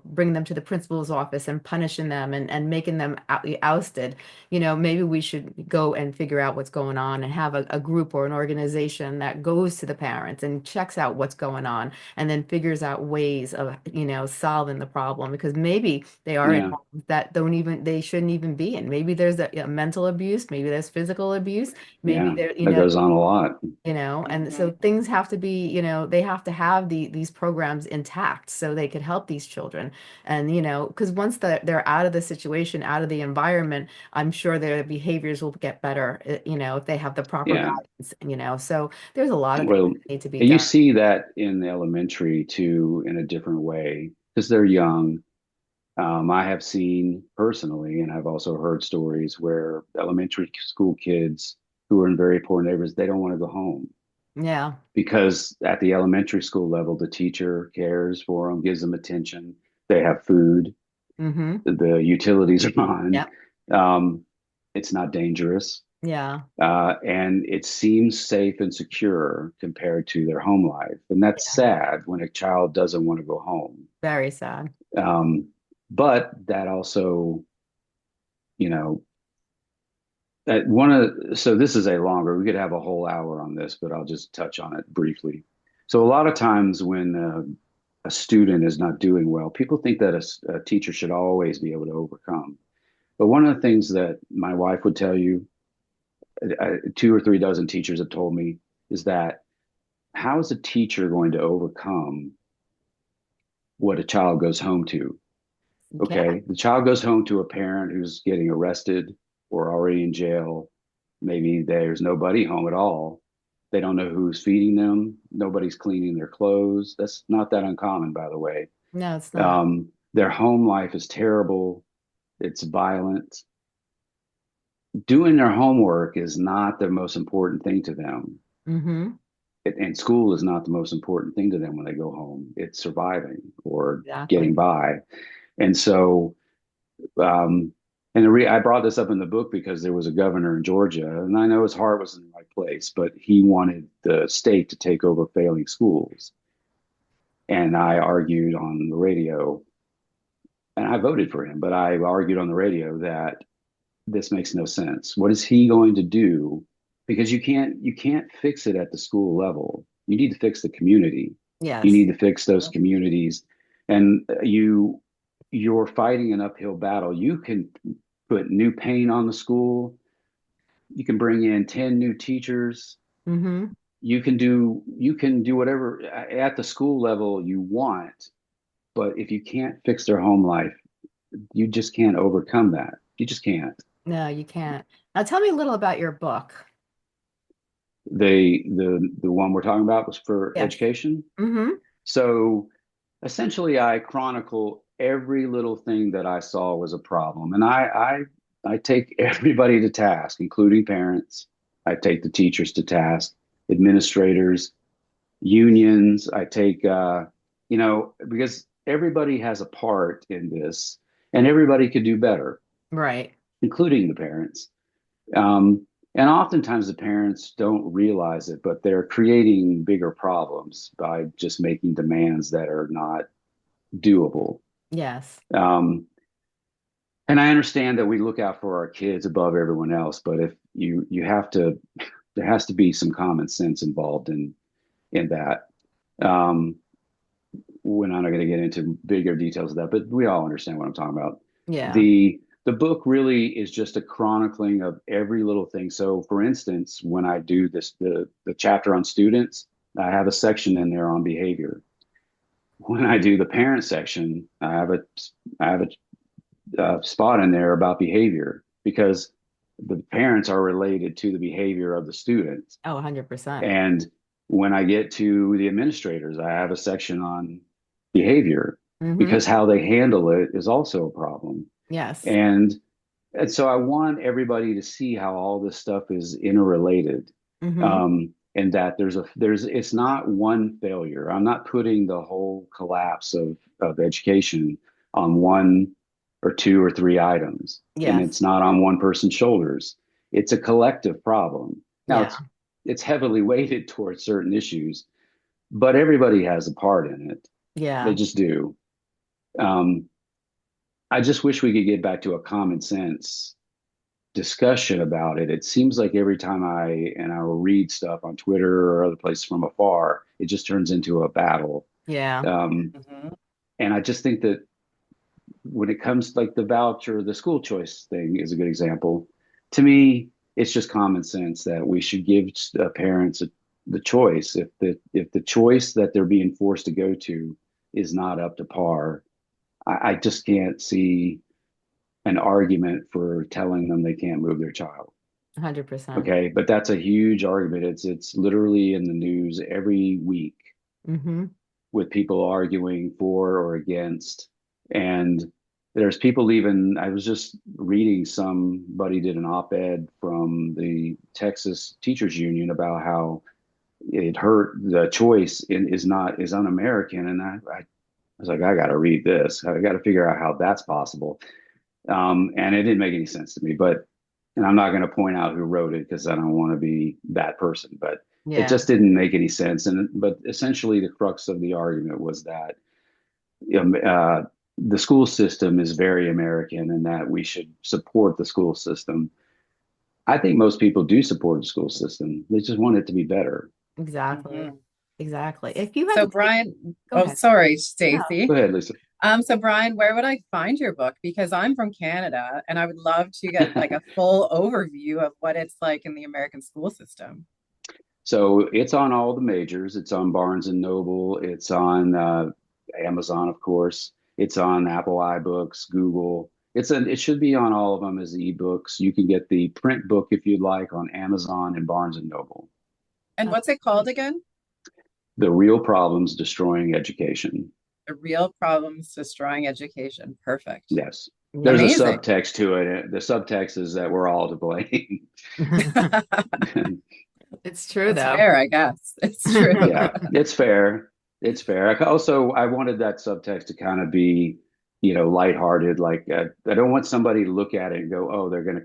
[SPEAKER 2] bringing them to the principal's office and punishing them and making them ousted, maybe we should go and figure out what's going on and have a group or an organization that goes to the parents and checks out what's going on and then figures out ways of, solving the problem because maybe they are in
[SPEAKER 3] Yeah.
[SPEAKER 2] homes that they shouldn't even be in. Maybe there's a mental abuse, maybe there's physical abuse, maybe
[SPEAKER 3] Yeah.
[SPEAKER 2] there,
[SPEAKER 3] That goes on a lot.
[SPEAKER 2] and so things have to be, they have to have these programs intact so they could help these children. And, because once they're out of the situation, out of the environment, I'm sure their behaviors will get better, if they have the proper
[SPEAKER 3] Yeah.
[SPEAKER 2] guidance, So there's a lot of things
[SPEAKER 3] Well,
[SPEAKER 2] that need to be
[SPEAKER 3] and you
[SPEAKER 2] done.
[SPEAKER 3] see that in the elementary too, in a different way, because they're young. I have seen personally, and I've also heard stories where elementary school kids who are in very poor neighborhoods, they don't want to go home
[SPEAKER 2] Yeah.
[SPEAKER 3] because at the elementary school level, the teacher cares for them, gives them attention. They have food,
[SPEAKER 2] Mm-hmm.
[SPEAKER 3] the utilities are on.
[SPEAKER 2] Yep.
[SPEAKER 3] Um, it's not dangerous.
[SPEAKER 2] Yeah.
[SPEAKER 3] And it seems safe and secure compared to their home life. And that's
[SPEAKER 2] Yeah.
[SPEAKER 3] sad when a child doesn't want to go home.
[SPEAKER 2] Very sad.
[SPEAKER 3] Um, but that also, you know, so this is a longer, we could have a whole hour on this, but I'll just touch on it briefly. So a lot of times when a student is not doing well, people think that a teacher should always be able to overcome. But one of the things that my wife would tell you, two or three dozen teachers have told me, is that how is a teacher going to overcome what a child goes home to?
[SPEAKER 2] Yeah.
[SPEAKER 3] Okay, the child goes home to a parent who's getting arrested or already in jail. Maybe there's nobody home at all. They don't know who's feeding them. Nobody's cleaning their clothes. That's not that uncommon, by the way.
[SPEAKER 2] No, it's not.
[SPEAKER 3] Their home life is terrible. It's violent. Doing their homework is not the most important thing to them.
[SPEAKER 2] Mm-hmm.
[SPEAKER 3] And school is not the most important thing to them when they go home. It's surviving or
[SPEAKER 2] Exactly.
[SPEAKER 3] getting by. And so, and I brought this up in the book because there was a governor in Georgia, and I know his heart was in the right place, but he wanted the state to take over failing schools. And I argued on the radio, and I voted for him, but I argued on the radio that this makes no sense. What is he going to do? Because you can't fix it at the school level. You need to fix the community. You
[SPEAKER 2] Yes.
[SPEAKER 3] need to fix those communities, and you're fighting an uphill battle. You can put new paint on the school. You can bring in 10 new teachers.
[SPEAKER 2] Mm-hmm.
[SPEAKER 3] You can do whatever at the school level you want, but if you can't fix their home life, you just can't overcome that. You just can't.
[SPEAKER 2] No, you can't. Now tell me a little about your book.
[SPEAKER 3] The one we're talking about was for
[SPEAKER 2] Yes.
[SPEAKER 3] education.
[SPEAKER 2] Mm-hmm.
[SPEAKER 3] So essentially, I chronicle every little thing that I saw was a problem, and I take everybody to task, including parents. I take the teachers to task, administrators, unions. I take because everybody has a part in this, and everybody could do better,
[SPEAKER 2] Right.
[SPEAKER 3] including the parents. And oftentimes the parents don't realize it, but they're creating bigger problems by just making demands that are not doable.
[SPEAKER 2] Yes.
[SPEAKER 3] And I understand that we look out for our kids above everyone else, but if you have to, there has to be some common sense involved in that. We're not going to get into bigger details of that, but we all understand what I'm talking about.
[SPEAKER 2] Yeah.
[SPEAKER 3] The book really is just a chronicling of every little thing. So for instance, when I do the chapter on students, I have a section in there on behavior. When I do the parent section, I have a spot in there about behavior because the parents are related to the behavior of the students.
[SPEAKER 2] Oh, 100%.
[SPEAKER 3] And when I get to the administrators, I have a section on behavior
[SPEAKER 2] Mm-hmm.
[SPEAKER 3] because how they handle it is also a problem.
[SPEAKER 2] Yes.
[SPEAKER 3] And so I want everybody to see how all this stuff is interrelated.
[SPEAKER 2] Mm-hmm.
[SPEAKER 3] And that it's not one failure. I'm not putting the whole collapse of education on one or two or three items. And
[SPEAKER 2] Yes.
[SPEAKER 3] it's not on one person's shoulders. It's a collective problem. Now
[SPEAKER 2] Yeah.
[SPEAKER 3] it's heavily weighted towards certain issues, but everybody has a part in it. They
[SPEAKER 2] Yeah.
[SPEAKER 3] just do. I just wish we could get back to a common sense discussion about it, it seems like every time I will read stuff on Twitter or other places from afar, it just turns into a battle.
[SPEAKER 2] Yeah.
[SPEAKER 3] Um,
[SPEAKER 4] Mhm.
[SPEAKER 3] and I just think that when it comes like the voucher, the school choice thing is a good example. To me, it's just common sense that we should give parents the choice. If the choice that they're being forced to go to is not up to par, I just can't see an argument for telling them they can't move their child.
[SPEAKER 2] 100%.
[SPEAKER 3] Okay, but that's a huge argument. It's literally in the news every week
[SPEAKER 2] Mm-hmm.
[SPEAKER 3] with people arguing for or against. And there's people even, I was just reading, somebody did an op-ed from the Texas Teachers Union about how it hurt the choice is un-American. And I was like, I got to read this. I got to figure out how that's possible. And it didn't make any sense to me, and I'm not going to point out who wrote it because I don't want to be that person, but it
[SPEAKER 2] Yeah.
[SPEAKER 3] just didn't make any sense. But essentially, the crux of the argument was that the school system is very American and that we should support the school system. I think most people do support the school system. They just want it to be better.
[SPEAKER 2] Exactly.
[SPEAKER 4] Mhm.
[SPEAKER 2] Exactly. If you had
[SPEAKER 4] So
[SPEAKER 2] to take,
[SPEAKER 4] Brian,
[SPEAKER 2] go
[SPEAKER 4] oh,
[SPEAKER 2] ahead.
[SPEAKER 4] sorry,
[SPEAKER 2] No.
[SPEAKER 3] Go
[SPEAKER 4] Stacey.
[SPEAKER 3] ahead, Lisa.
[SPEAKER 4] So Brian, where would I find your book? Because I'm from Canada and I would love to get like a full overview of what it's like in the American school system.
[SPEAKER 3] So it's on all the majors. It's on Barnes and Noble. It's on Amazon, of course. It's on Apple iBooks, Google. It should be on all of them as ebooks. You can get the print book if you'd like on Amazon and Barnes and Noble.
[SPEAKER 4] And what's it called again?
[SPEAKER 3] The Real Problems Destroying Education.
[SPEAKER 4] The Real Problems Destroying Education. Perfect.
[SPEAKER 3] Yes. There's a
[SPEAKER 2] Yeah.
[SPEAKER 4] Amazing.
[SPEAKER 3] subtext to it. The subtext is that we're all to blame.
[SPEAKER 2] It's true
[SPEAKER 4] That's
[SPEAKER 2] though.
[SPEAKER 4] fair, I guess. It's true.
[SPEAKER 3] Yeah, it's fair. It's fair. I wanted that subtext to kind of be, lighthearted. Like I don't want somebody to look at it and go, "Oh, they're going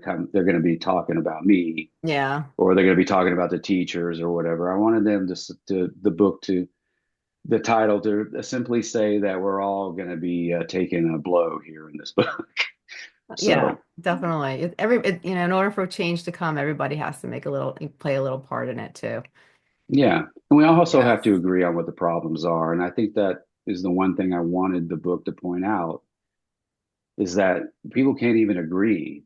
[SPEAKER 3] to be talking about me,
[SPEAKER 2] Yeah.
[SPEAKER 3] or they're going to be talking about the teachers or whatever." I wanted them the title to simply say that we're all going to be taking a blow here in this book.
[SPEAKER 2] Yeah,
[SPEAKER 3] So
[SPEAKER 2] definitely. In order for change to come, everybody has to play a little part in it too.
[SPEAKER 3] yeah, and we also have to
[SPEAKER 4] Yes.
[SPEAKER 3] agree on what the problems are, and I think that is the one thing I wanted the book to point out is that people can't even agree.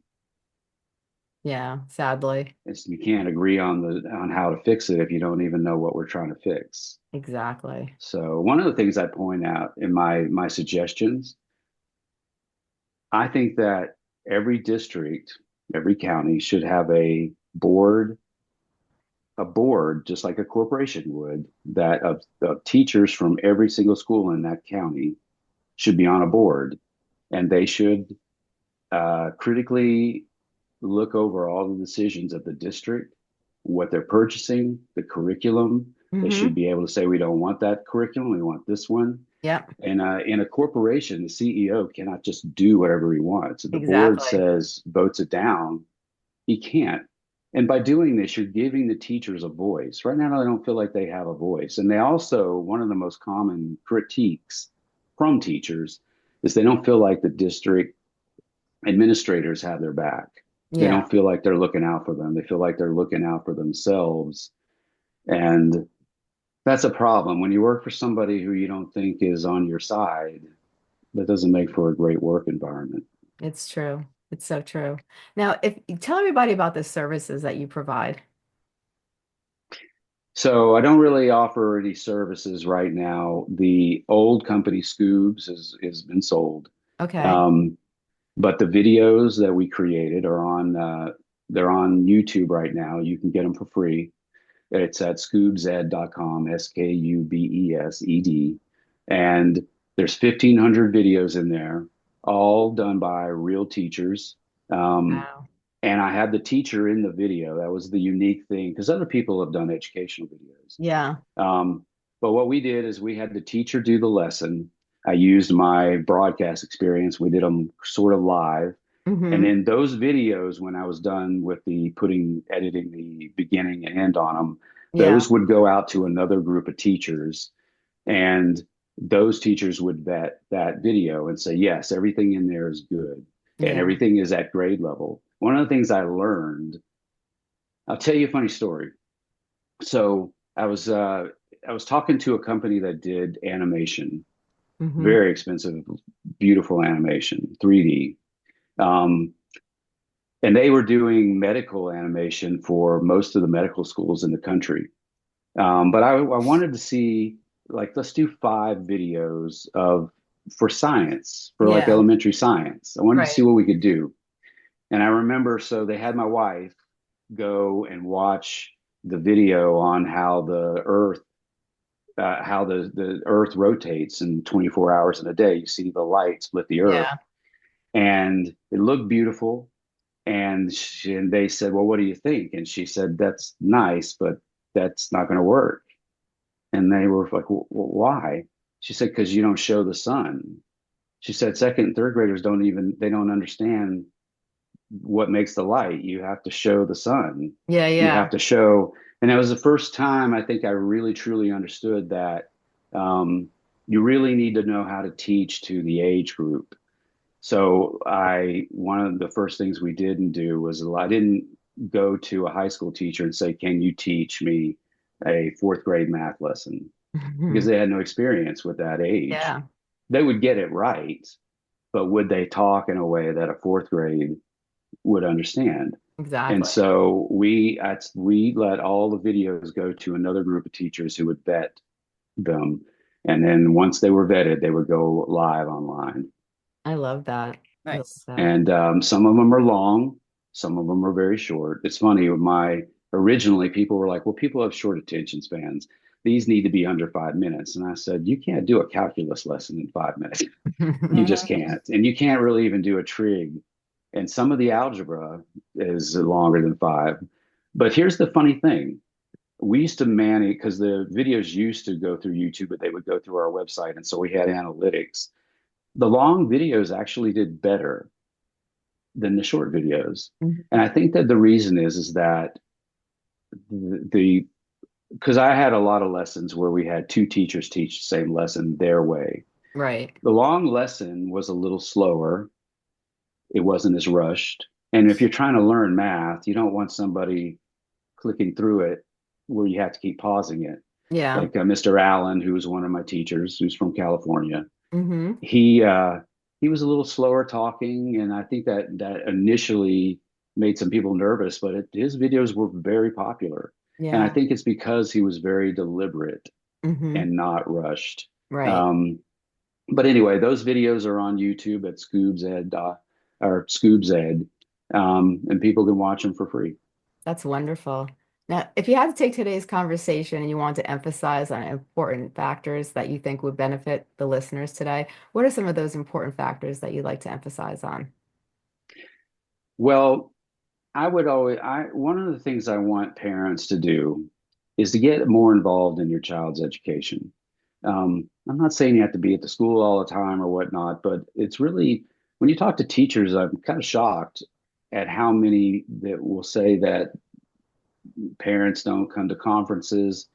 [SPEAKER 2] Yeah, sadly.
[SPEAKER 3] You can't agree on how to fix it if you don't even know what we're trying to fix.
[SPEAKER 2] Exactly.
[SPEAKER 3] So one of the things I point out in my suggestions, I think that every district, every county should have a board just like a corporation would, that of teachers from every single school in that county should be on a board, and they should critically look over all the decisions of the district, what they're purchasing, the curriculum. They
[SPEAKER 2] Mm-hmm.
[SPEAKER 3] should be able to say, we don't want that curriculum, we want this one.
[SPEAKER 2] Yep,
[SPEAKER 3] And in a corporation, the CEO cannot just do whatever he wants. If the board
[SPEAKER 2] exactly.
[SPEAKER 3] says votes it down, he can't. And by doing this, you're giving the teachers a voice. Right now, they don't feel like they have a voice. And they also, one of the most common critiques from teachers is they don't feel like the district administrators have their back. They
[SPEAKER 2] Yeah,
[SPEAKER 3] don't feel like they're looking out for them. They feel like they're looking out for themselves. And that's a problem. When you work for somebody who you don't think is on your side, that doesn't make for a great work environment.
[SPEAKER 2] it's true. It's so true. Now, if you tell everybody about the services that you provide.
[SPEAKER 3] So I don't really offer any services right now. The old company Scoobs has been sold.
[SPEAKER 2] Okay.
[SPEAKER 3] Um, but the videos that we created they're on YouTube right now. You can get them for free. It's at scoobsed.com, SKUBESED. And there's 1,500 videos in there, all done by real teachers. Um,
[SPEAKER 2] Wow.
[SPEAKER 3] and I had the teacher in the video. That was the unique thing because other people have done educational videos.
[SPEAKER 2] Yeah.
[SPEAKER 3] Um, but what we did is we had the teacher do the lesson. I used my broadcast experience. We did them sort of live. And
[SPEAKER 2] Mm-hmm.
[SPEAKER 3] then those videos, when I was done with editing the beginning and end on them,
[SPEAKER 2] Yeah.
[SPEAKER 3] those would go out to another group of teachers. And those teachers would vet that video and say, yes, everything in there is good and
[SPEAKER 2] Yeah.
[SPEAKER 3] everything is at grade level. one of the things I learned, I'll tell you a funny story. So I was talking to a company that did animation,
[SPEAKER 2] Hmm.
[SPEAKER 3] very expensive, beautiful animation, 3D. Um, and they were doing medical animation for most of the medical schools in the country. But I wanted to see, like, let's do 5 videos of for science, for like
[SPEAKER 2] Yeah.
[SPEAKER 3] elementary science. I wanted to see
[SPEAKER 2] Right.
[SPEAKER 3] what we could do. And I remember, so they had my wife go and watch the video on how the Earth rotates in 24 hours in a day. You see the light split the Earth,
[SPEAKER 2] Yeah.
[SPEAKER 3] and it looked beautiful. And they said, "Well, what do you think?" And she said, "That's nice, but that's not going to work." And they were like, "Why?" She said, "Because you don't show the sun." She said, "Second and third graders they don't understand what makes the light. You have to show the sun.
[SPEAKER 2] Yeah.
[SPEAKER 3] You
[SPEAKER 2] Yeah.
[SPEAKER 3] have to show." And that was the first time I think I really truly understood that um, you really need to know how to teach to the age group. So one of the first things we didn't do was I didn't go to a high school teacher and say, "Can you teach me a fourth grade math lesson?" Because they had no experience with that age.
[SPEAKER 2] Yeah.
[SPEAKER 3] They would get it right, but would they talk in a way that a fourth grade would understand? And
[SPEAKER 2] Exactly.
[SPEAKER 3] so we let all the videos go to another group of teachers who would vet them. And then once they were vetted, they would go live online.
[SPEAKER 2] I love that. I love
[SPEAKER 4] Nice.
[SPEAKER 2] that.
[SPEAKER 3] And some of them are long, some of them are very short. It's funny, originally people were like, well, people have short attention spans. These need to be under 5 minutes. And I said, you can't do a calculus lesson in 5 minutes. You just
[SPEAKER 4] Mhm.
[SPEAKER 3] can't. And you can't really even do a trig. And some of the algebra is longer than 5. But here's the funny thing. We used to manage because the videos used to go through YouTube, but they would go through our website. And so we had analytics. The long videos actually did better than the short videos. And
[SPEAKER 2] Mhm.
[SPEAKER 3] I think that the reason is that the because I had a lot of lessons where we had 2 teachers teach the same lesson their way.
[SPEAKER 2] Right.
[SPEAKER 3] The long lesson was a little slower. It wasn't as rushed. And if you're trying to learn math, you don't want somebody clicking through it where you have to keep pausing it.
[SPEAKER 2] Yeah.
[SPEAKER 3] Like Mr. Allen, who was one of my teachers, who's from California,
[SPEAKER 2] Hmm.
[SPEAKER 3] he uh, he was a little slower talking, and I think that initially made some people nervous, but his videos were very popular, and I
[SPEAKER 2] Yeah.
[SPEAKER 3] think it's because he was very deliberate
[SPEAKER 2] Hmm.
[SPEAKER 3] and not rushed.
[SPEAKER 2] Right.
[SPEAKER 3] Um, but anyway, those videos are on YouTube at Scoobs Ed or Scoobs Ed, and people can watch them for free.
[SPEAKER 2] That's wonderful. Now, if you had to take today's conversation and you want to emphasize on important factors that you think would benefit the listeners today, what are some of those important factors that you'd like to emphasize on?
[SPEAKER 3] Well, I would always, I one of the things I want parents to do is to get more involved in your child's education. I'm not saying you have to be at the school all the time or whatnot, but it's really when you talk to teachers, I'm kind of shocked at how many that will say that parents don't come to conferences,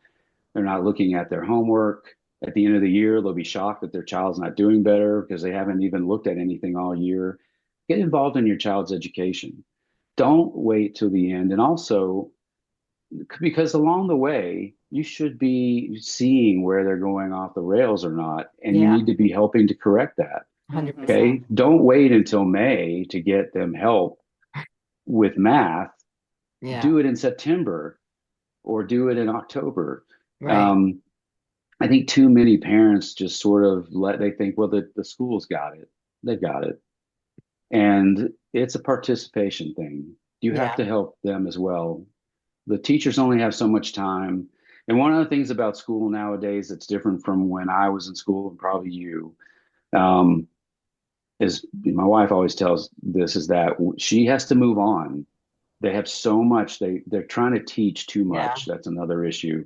[SPEAKER 3] they're not looking at their homework. At the end of the year, they'll be shocked that their child's not doing better because they haven't even looked at anything all year. Get involved in your child's education. Don't wait till the end. And also, because along the way, you should be seeing where they're going off the rails or not, and you
[SPEAKER 2] Yeah,
[SPEAKER 3] need to be helping to correct that.
[SPEAKER 2] 100%.
[SPEAKER 3] Okay. Don't wait until May to get them help with math.
[SPEAKER 2] Yeah,
[SPEAKER 3] Do it in September or do it in October.
[SPEAKER 2] right.
[SPEAKER 3] Um, I think too many parents just sort of they think, well, the school's got it. They've got it. And it's a participation thing. You have
[SPEAKER 2] Yeah,
[SPEAKER 3] to help them as well. The teachers only have so much time. And one of the things about school nowadays that's different from when I was in school and probably you, um, is my wife always tells this is that she has to move on. They have so much, they're trying to teach too
[SPEAKER 2] yeah,
[SPEAKER 3] much. That's another issue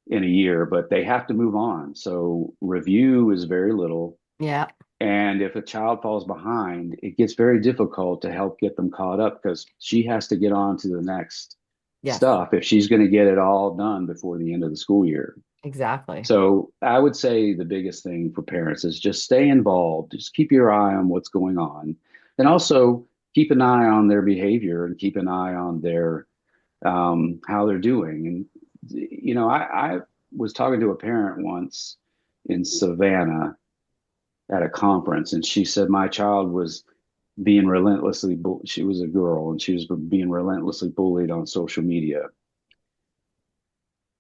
[SPEAKER 3] in a year, but they have to move on. So review is very little.
[SPEAKER 2] yeah.
[SPEAKER 3] And if a child falls behind, it gets very difficult to help get them caught up because she has to get on to the next
[SPEAKER 2] Yes,
[SPEAKER 3] stuff if she's going to get it all done before the end of the school year.
[SPEAKER 2] exactly.
[SPEAKER 3] So I would say the biggest thing for parents is just stay involved, just keep your eye on what's going on. And also keep an eye on their behavior and keep an eye on their how they're doing. And I was talking to a parent once in Savannah at a conference, and she said my child was being relentlessly she was a girl, and she was being relentlessly bullied on social media,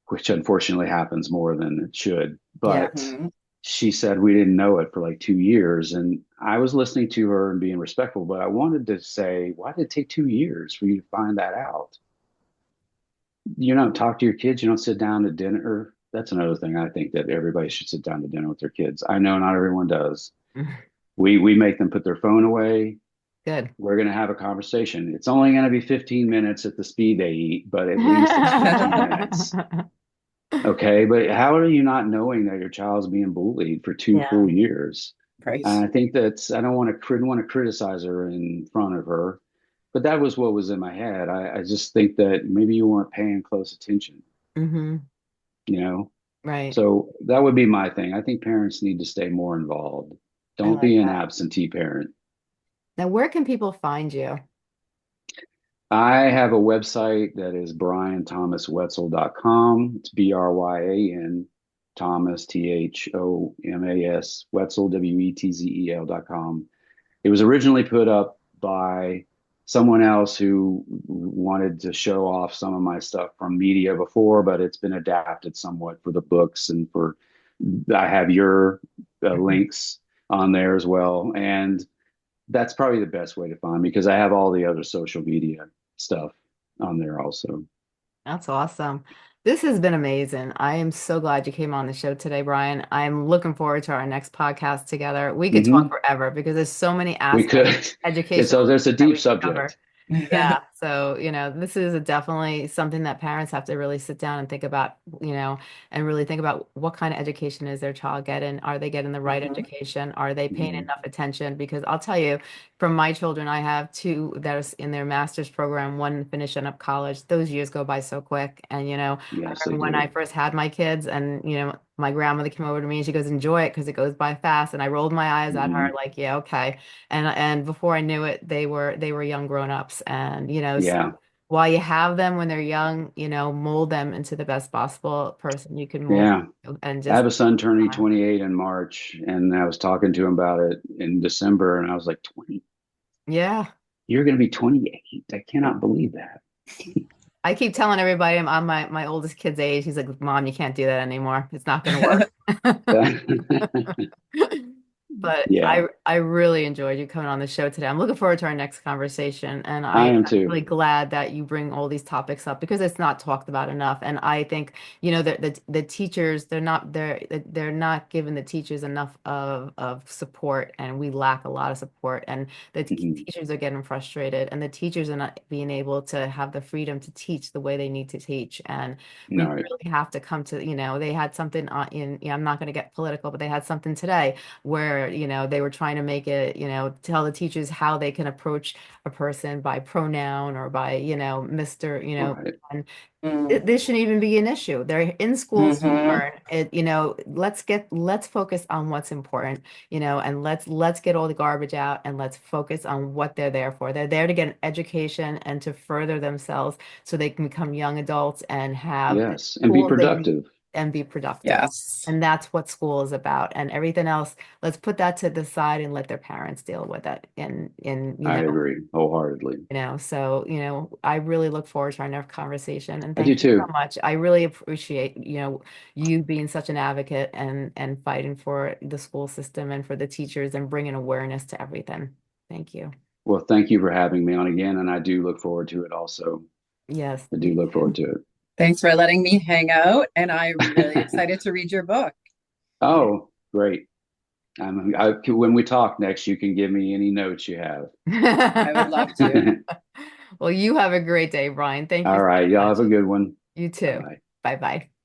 [SPEAKER 3] which unfortunately happens more than it should.
[SPEAKER 2] Yeah.
[SPEAKER 3] But she said we didn't know it for like 2 years. And I was listening to her and being respectful, but I wanted to say, why did it take 2 years for you to find that out? You don't talk to your kids. You don't sit down to dinner. That's another thing. I think that everybody should sit down to dinner with their kids. I know not everyone does. We make them put their phone away.
[SPEAKER 2] Good.
[SPEAKER 3] We're going to have a conversation. It's only going to be 15 minutes at the speed they eat, but at least it's 15 minutes. Okay, but how are you not knowing that your child's being bullied for two full years?
[SPEAKER 4] Right.
[SPEAKER 3] And I think I don't want to criticize her in front of her, but that was what was in my head. I just think that maybe you weren't paying close attention,
[SPEAKER 2] Right.
[SPEAKER 3] So that would be my thing. I think parents need to stay more involved. Don't be an absentee parent.
[SPEAKER 2] Now, where can people find you?
[SPEAKER 3] I have a website that is BryanThomasWetzel.com. It's Bryan Thomas, Thomas, Wetzel, Wetzel.com. It was originally put up by someone else who wanted to show off some of my stuff from media before, but it's been adapted somewhat for the books and I have your links on there as well. And that's probably the best way to find me because I have all the other social media stuff on there also.
[SPEAKER 2] That's awesome. This has been amazing. I am so glad you came on the show today, Bryan. I'm looking forward to our next podcast together. We could talk forever because there's so many
[SPEAKER 3] We
[SPEAKER 2] aspects
[SPEAKER 3] could.
[SPEAKER 2] education.
[SPEAKER 3] So there's a deep
[SPEAKER 2] cover.
[SPEAKER 3] subject.
[SPEAKER 2] Yeah. So, this is definitely something that parents have to really sit down and think about, and really think about what kind of education is their child getting? Are they getting the right education? Are they paying enough attention? Because I'll tell you, from my children, I have two that are in their master's program, one finishing up college. Those years go by so quick. And,
[SPEAKER 3] Yes,
[SPEAKER 2] when I first had my kids and, my grandmother came over to me and she goes, enjoy it because it goes by fast. And I rolled my eyes at her like, yeah, okay. And before I knew it, they were young grown-ups. And, so while you have them when they're young, mold them into the best possible person you can mold.
[SPEAKER 3] Yeah.
[SPEAKER 2] And
[SPEAKER 3] I have a
[SPEAKER 2] just
[SPEAKER 3] son turning 28 in March, and I was talking to him about it in December, and I was like, 20?
[SPEAKER 2] Yeah.
[SPEAKER 3] You're going to be 28. I cannot believe that.
[SPEAKER 2] I keep telling everybody I'm my oldest kid's age. He's like, Mom, you can't do that anymore. It's not going to work. But
[SPEAKER 3] Yeah.
[SPEAKER 2] I really enjoyed you coming on the show today. I'm looking forward to our next conversation. And
[SPEAKER 3] I am
[SPEAKER 2] I'm
[SPEAKER 3] too.
[SPEAKER 2] really glad that you bring all these topics up because it's not talked about enough. And I think, the teachers, they're not giving the teachers enough of support, and we lack a lot of support. And the teachers are getting frustrated, and the teachers are not being able to have the freedom to teach the way they need to teach. And we really have to come to, they had something I'm not going to get political, but they had something today where they were trying to make it tell the teachers how they can approach a person by pronoun or by Mr. And this shouldn't even be an issue. They're in schools to learn it. Let's focus on what's important, and let's get all the garbage out and let's focus on what they're there for. They're there to get an education and to further themselves so they can become young adults and have
[SPEAKER 3] and be productive.
[SPEAKER 4] Yes.
[SPEAKER 2] And that's what school is about. And everything else, let's put that to the side and let their parents deal with it. And
[SPEAKER 3] I agree wholeheartedly.
[SPEAKER 2] So, I really look forward to our next conversation. And
[SPEAKER 3] I do
[SPEAKER 2] thank you so
[SPEAKER 3] too.
[SPEAKER 2] much. I really appreciate, you being such an advocate and fighting for the school system and for the teachers and bringing awareness to everything. Thank you.
[SPEAKER 3] Well, thank you for having me on again. And I do look forward to it also.
[SPEAKER 2] Yes.
[SPEAKER 3] I do look forward to it.
[SPEAKER 4] Thanks for letting me hang out. And I'm really excited to read your book.
[SPEAKER 3] Oh, great. When we talk next, you can give me any notes you have.
[SPEAKER 4] I would love to.
[SPEAKER 2] Well, you have a great day, Bryan. Thank you.
[SPEAKER 3] All right. Y'all have a good one.
[SPEAKER 2] You too. Bye-bye.